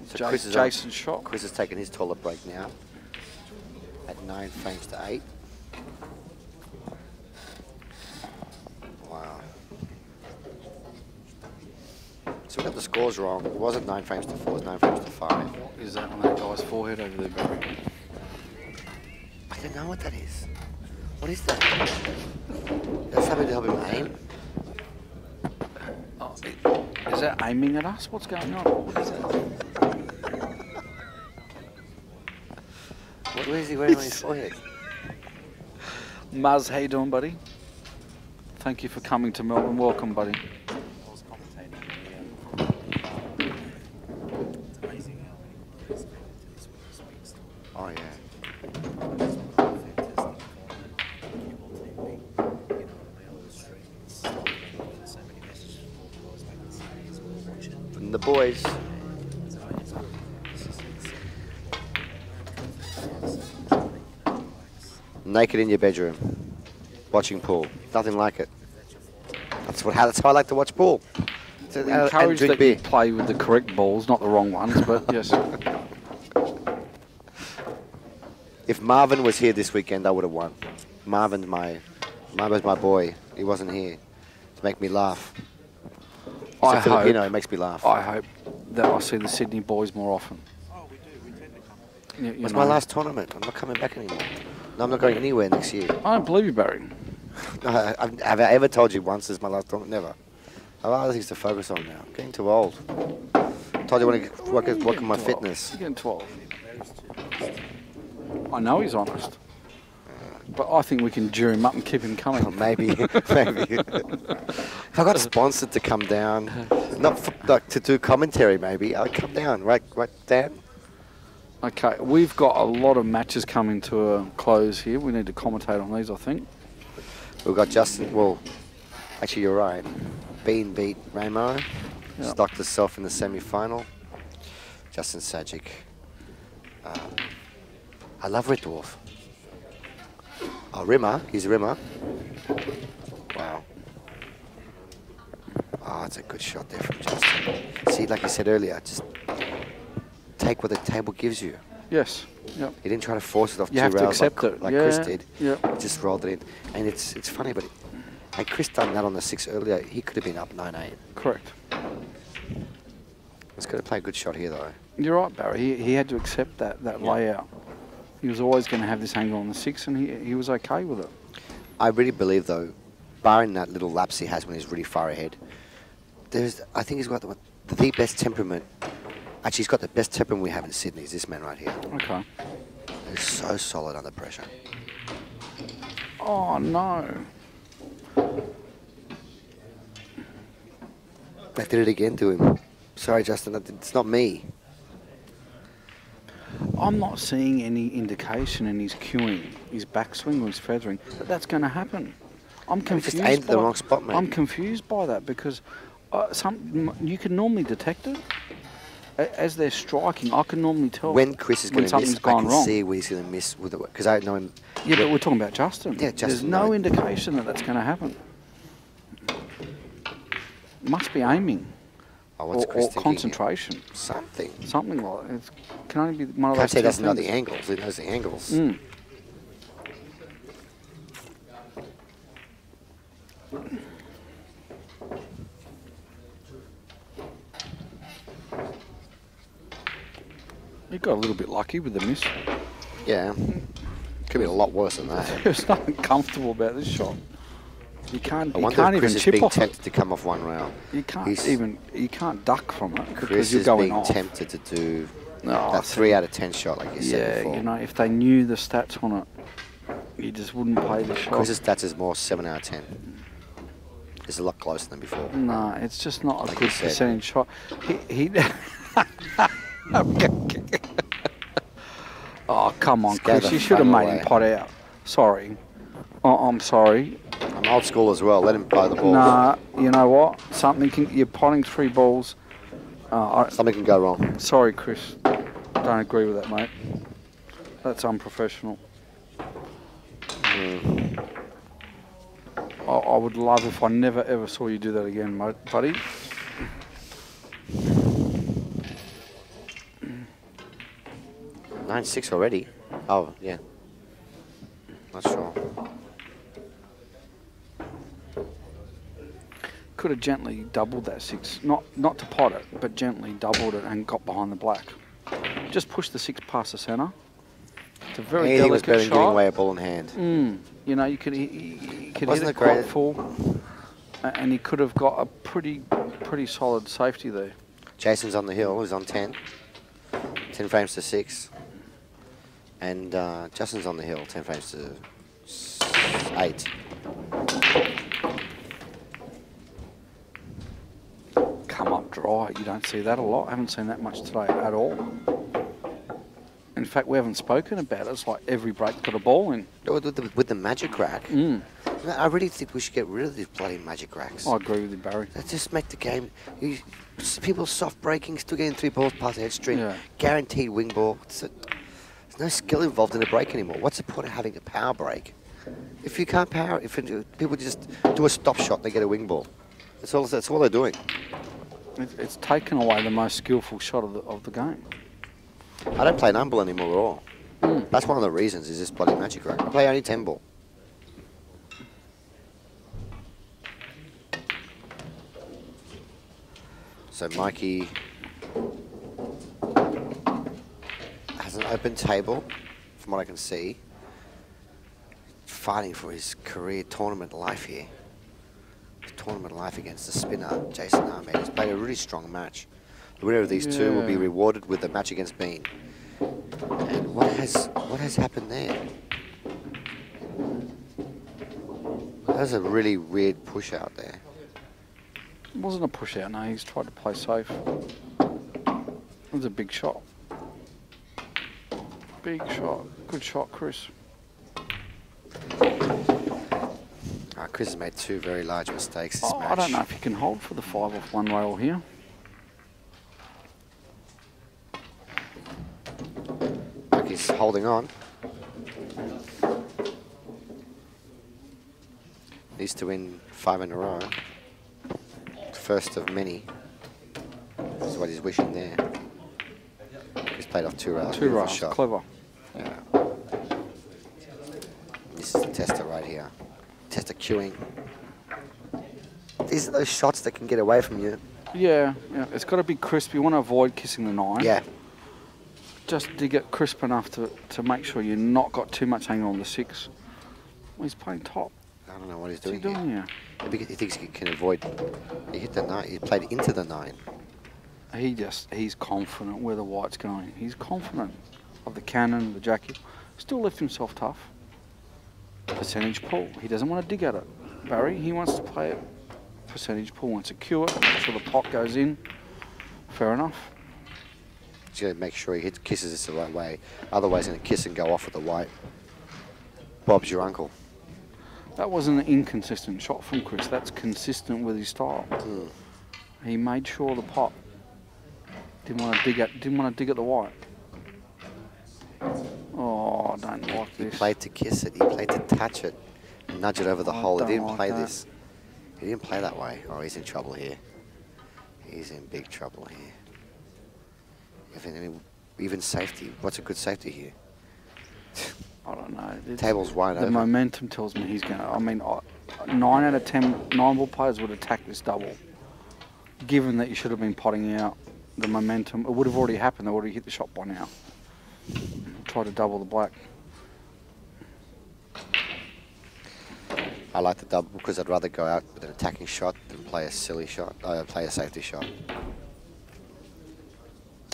So Chris is Jason's shot. Chris has taken his toilet break now at 9 frames to 8. Wow. So we got the scores wrong. It wasn't 9 frames to 4, it was 9 frames to 5. What is that on that guy's forehead over there, Barry? I don't know what that is. What is that? That's something to help him aim? Oh, is that aiming at us? What's going on? What is that? What is he wearing on his forehead? Muzz, how you doing, buddy? Thank you for coming to Melbourne. Welcome, buddy. Oh, yeah. From the boys. Naked in your bedroom, watching pool. Nothing like it. That's how I like to watch pool. We encourage that you play with the correct balls, not the wrong ones, but yes. If Marvin was here this weekend, I would have won. Marvin's my boy. He wasn't here to make me laugh. He's a Filipino. It makes me laugh. I hope that I see the Sydney boys more often. Oh, we do. We tend to come. It's my last tournament. I'm not coming back anymore. No, I'm not going anywhere next year. I don't believe you, Barry. Have I ever told you once this is my last tournament? Never. I have other things to focus on now. I'm getting too old. I told you I want to work on my fitness. You're getting 12. I know he's honest. But I think we can gear him up and keep him coming. Maybe. Maybe. If I got sponsored to come down, not for, like, to do commentary, maybe, I'd come down. Right, Dan? Okay, we've got a lot of matches coming to a close here. We need to commentate on these, I think. We've got Justin. Well, actually, you're right. Bean beat Ramo. Yep. Stocked herself in the semi-final. Justin Sajic. I love Red Dwarf. Oh, Rimmer. He's a Rimmer. Wow. Oh, that's a good shot there from Justin. See, like I said earlier, just take what the table gives you. Yes. Yep. He didn't try to force it off You two have to rails accept like, it. like Yeah, Chris did. yep. He just rolled it in. And it's funny, but had Chris done that on the 6 earlier, he could have been up 9-8. Correct. He's got to play a good shot here, though. You're right, Barry. He had to accept that layout. He was always going to have this angle on the 6, and he was okay with it. I really believe, though, barring that little lapse he has when he's really far ahead, I think he's got the best temperament. Actually, he's got the best temperament we have in Sydney, is this man right here. Okay. He's so solid under pressure. Oh, no. I did it again to him. Sorry, Justin, it's not me. I'm not seeing any indication in his cueing, his backswing or his feathering, that that's going to happen. I'm confused. Just aimed at the wrong spot, mate. I'm confused by that because you can normally detect it. As they're striking, I can normally tell when Chris is going to miss, I can wrong. see where he's going to miss with it because I know him. Yeah, but we're talking about Justin. Yeah, Justin. There's no indication that that's going to happen. Must be aiming. Oh, what's Chris or concentration. Something. Something like that. It can only be one of those. Can't say he doesn't know things. the angles. He knows the angles. Mm. You got a little bit lucky with the miss. Yeah. Could be a lot worse than that. There's nothing comfortable about this shot. You can't. I You wonder can't if Chris even is chip being off it. tempted to come off one rail. You can't even. You can't duck from it because Chris you're is going being off. tempted to do No, that 3 out of 10 shot, like you said Yeah, before. you know, if they knew the stats on it, you just wouldn't play the shot. Chris's stats is more 7 out of 10. It's a lot closer than before. No, it's just not Like a good you said. percentage shot. He Oh, come on, Just go Chris. the You should have fuck made away. him pot out. Sorry. I'm sorry. I'm old school as well. Let him play the ball. Nah, you know what? You're potting 3 balls. Something can go wrong. Sorry, Chris. Don't agree with that, mate. That's unprofessional. I would love if I never ever saw you do that again, buddy. $9-6 already. Oh, yeah. Not sure. Could have gently doubled that 6. Not to pot it, but gently doubled it and got behind the black. Just push the 6 past the centre. It's a very Anything was delicate better than giving shot. away a ball in hand. You know, you could hit Wasn't it it great? quite full, and he could have got a pretty solid safety there. Jason's on the hill. He's on 10. 10 frames to 6. And Justin's on the hill. 10 frames to 8. Come up dry. You don't see that a lot. I haven't seen that much today at all. In fact, we haven't spoken about it. It's like every break's got a ball in. With the magic rack. I really think we should get rid of these bloody magic racks. I agree with you, Barry. Let's just make the game. People soft breaking, still getting 3 balls past the head string. Yeah. Guaranteed wing ball. There's no skill involved in the break anymore. What's the point of having a power break? If you can't power, people just do a stop shot, they get a wing ball. That's all they're doing. It's taken away the most skillful shot of the game. I don't play 9 ball anymore at all. That's one of the reasons is this bloody magic rack. I play only 10 ball. So Mikey has an open table, from what I can see. Fighting for his career tournament life here. His tournament life against the spinner, Jason Ahmed. He's played a really strong match. The winner of these two will be rewarded with a match against Bean. And what has happened there? That was a really weird push out there. It wasn't a push out, no. He's tried to play safe. It was a big shot. Big shot. Good shot, Chris. Chris has made 2 very large mistakes this match. I don't know if he can hold for the 5 off 1 rail here. He's holding on. Needs to win 5 in a row. First of many. This is what he's wishing there. He's played off 2 rails. 2 rails, clever. Yeah. This is the tester right here. Tester queuing. These are those shots that can get away from you. Yeah. It's got to be crisp. You want to avoid kissing the 9. Yeah. Just dig it crisp enough to make sure you've not got too much angle on the 6. Well, he's playing top. I don't know what he's What's he doing doing here. here? Maybe he thinks he can avoid. He hit the 9. He played into the 9. He's confident where the white's going. He's confident of the cannon, the jacket. Still left himself tough. Percentage pull. He doesn't want to dig at it. Barry, he wants to play it. Percentage pull. Wants to cue it. Make sure the pot goes in. Fair enough. He's going to make sure he kisses this the right way. Otherwise, he's going to kiss and go off with the white. Bob's your uncle. That wasn't an inconsistent shot from Chris. That's consistent with his style. He made sure the pot didn't want to dig at the white. Oh, I don't like this. He played to kiss it. He played to touch it, and nudge it over the hole. He didn't like play that. this. He didn't play that way. Oh, he's in trouble here. He's in big trouble here. Even safety. What's a good safety here? I don't know. Table's wide The open. momentum tells me he's going to... I mean, 9 out of 10 9-ball players would attack this double. Given that you should have been potting out the momentum, it would have already happened. They would have hit the shot by now. Try to double the black. I like the double because I'd rather go out with an attacking shot than play a silly shot. Play a safety shot.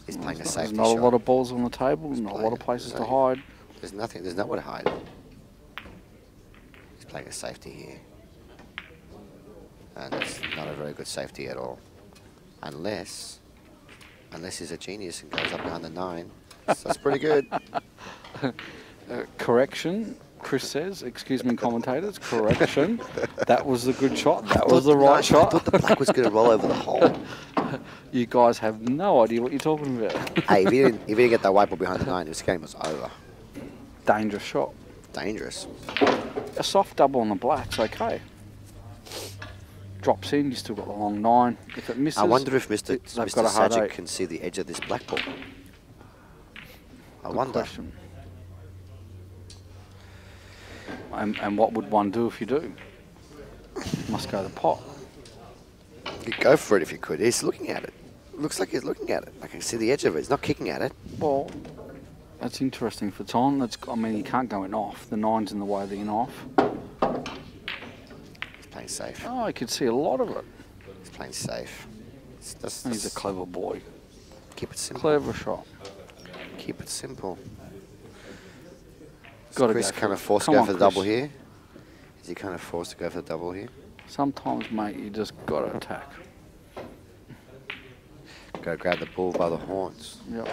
He's playing a safety shot. There's not a lot of balls on the table. There's not a lot of places to hide. There's nothing. There's nowhere to hide. He's playing a safety here. And it's not a very good safety at all. Unless he's a genius and goes up behind the 9. So that's pretty good. Correction, Chris says. Excuse me, commentators. Correction. That was the good shot. That was the right shot. I thought the black was going to roll over the hole. You guys have no idea what you're talking about. Hey, if he didn't get that white ball behind the 9, this game was over. Dangerous shot. Dangerous. A soft double on the black's okay. drops in, you still got the long 9. If it misses, I wonder if Mr. they've got a hard Sajic 8. can see the edge of this black ball. I Good wonder. question. And what would one do if you do? Must go to the pot. You'd go for it if you could. He's looking at it. Looks like he's looking at it. I can see the edge of it. He's not kicking at it. Well, that's interesting. If it's on, I mean, you can't go in off. The 9's in the way of the in off. He's playing safe. Oh, I could see a lot of it. He's playing safe. He's a clever boy. Keep it simple. Clever shot. Keep it simple. Got to Chris go kind of forced to go for the double here. Is he kind of forced to go for the double here? Sometimes, mate, you just got to attack. Go grab the bull by the horns. Yep.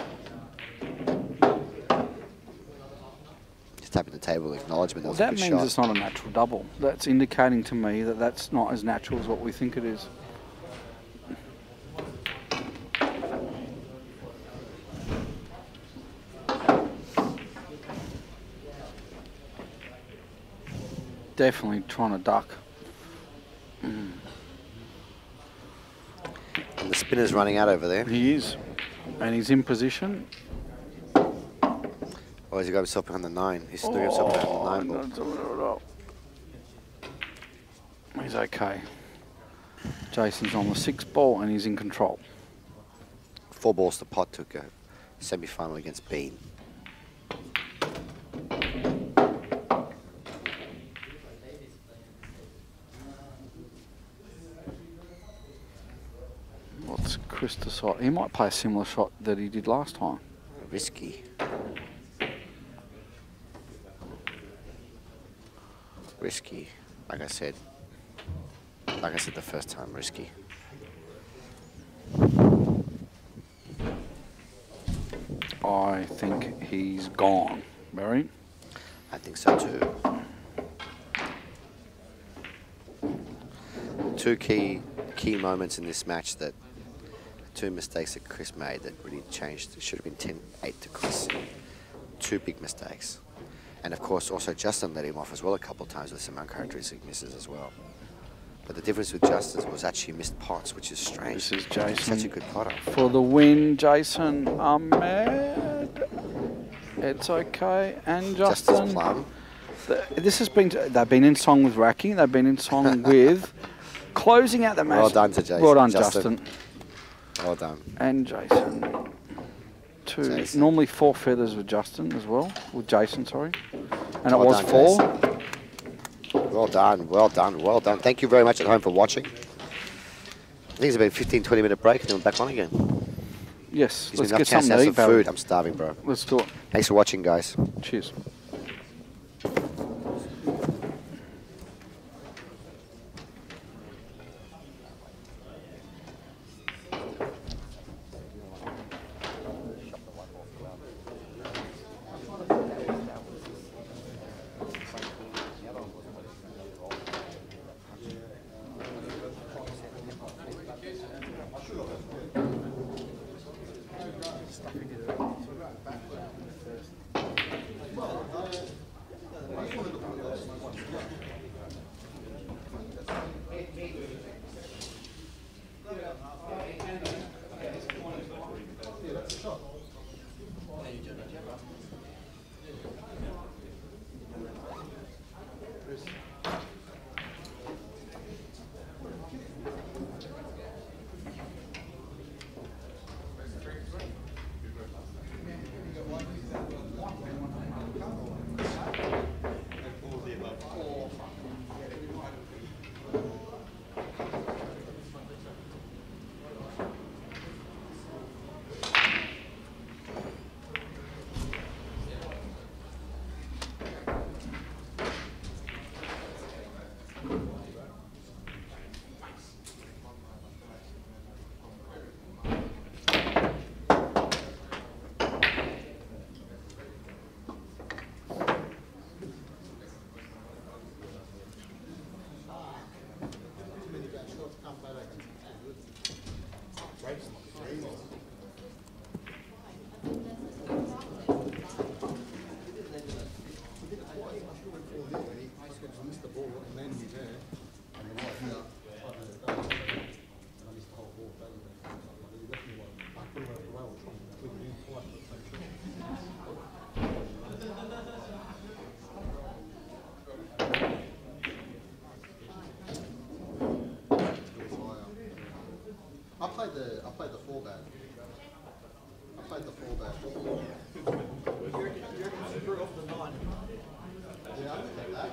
Just tapping the table, acknowledgement. Well, That that was a means good shot. it's not a natural double. That's indicating to me that that's not as natural as what we think it is. Definitely trying to duck. And the spinner's running out over there. He is. And he's in position. Or has he got himself behind the 9? He's doing himself behind the 9 ball. He's okay. Jason's on the 6 ball and he's in control. 4 balls to pot to go. Semi-final against Bean. What's Chris decide? He might play a similar shot that he did last time. Risky. Risky. Like I said the first time, risky. I think he's gone. Barry? I think so too. 2 key moments in this match, that 2 mistakes that Chris made that really changed. It should have been 10-8 to Chris. 2 big mistakes. And of course also Justin let him off as well a couple of times with some uncharacteristic misses as well. But the difference with Justin was actually missed pots, which is strange. This is Jason. Such a good potter. For the win, Jason Ahmed. It's okay. And Justin's Justin. plum. This has been, they've been in song with Racky. They've been in song with closing out the match. Well done to Jason. Well done, Justin. Well done. And Jason. 2. Jason. Normally 4 feathers with Justin as well. With Jason, sorry. And it Well was done, 4. Jason. Well done, well done, well done. Thank you very much at home for watching. I think it's about a 15-20 minute break and then we're back on again. Yes, Gives let's me enough get chance something to to have eat, some Barry. food. I'm starving, bro. Let's do it. Thanks for watching, guys. Cheers. fullback. I played the fullback. You're super off the line. Yeah, I can take that.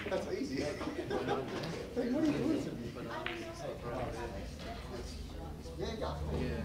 That's easy. Hey, what are you doing to me? Yeah, yeah.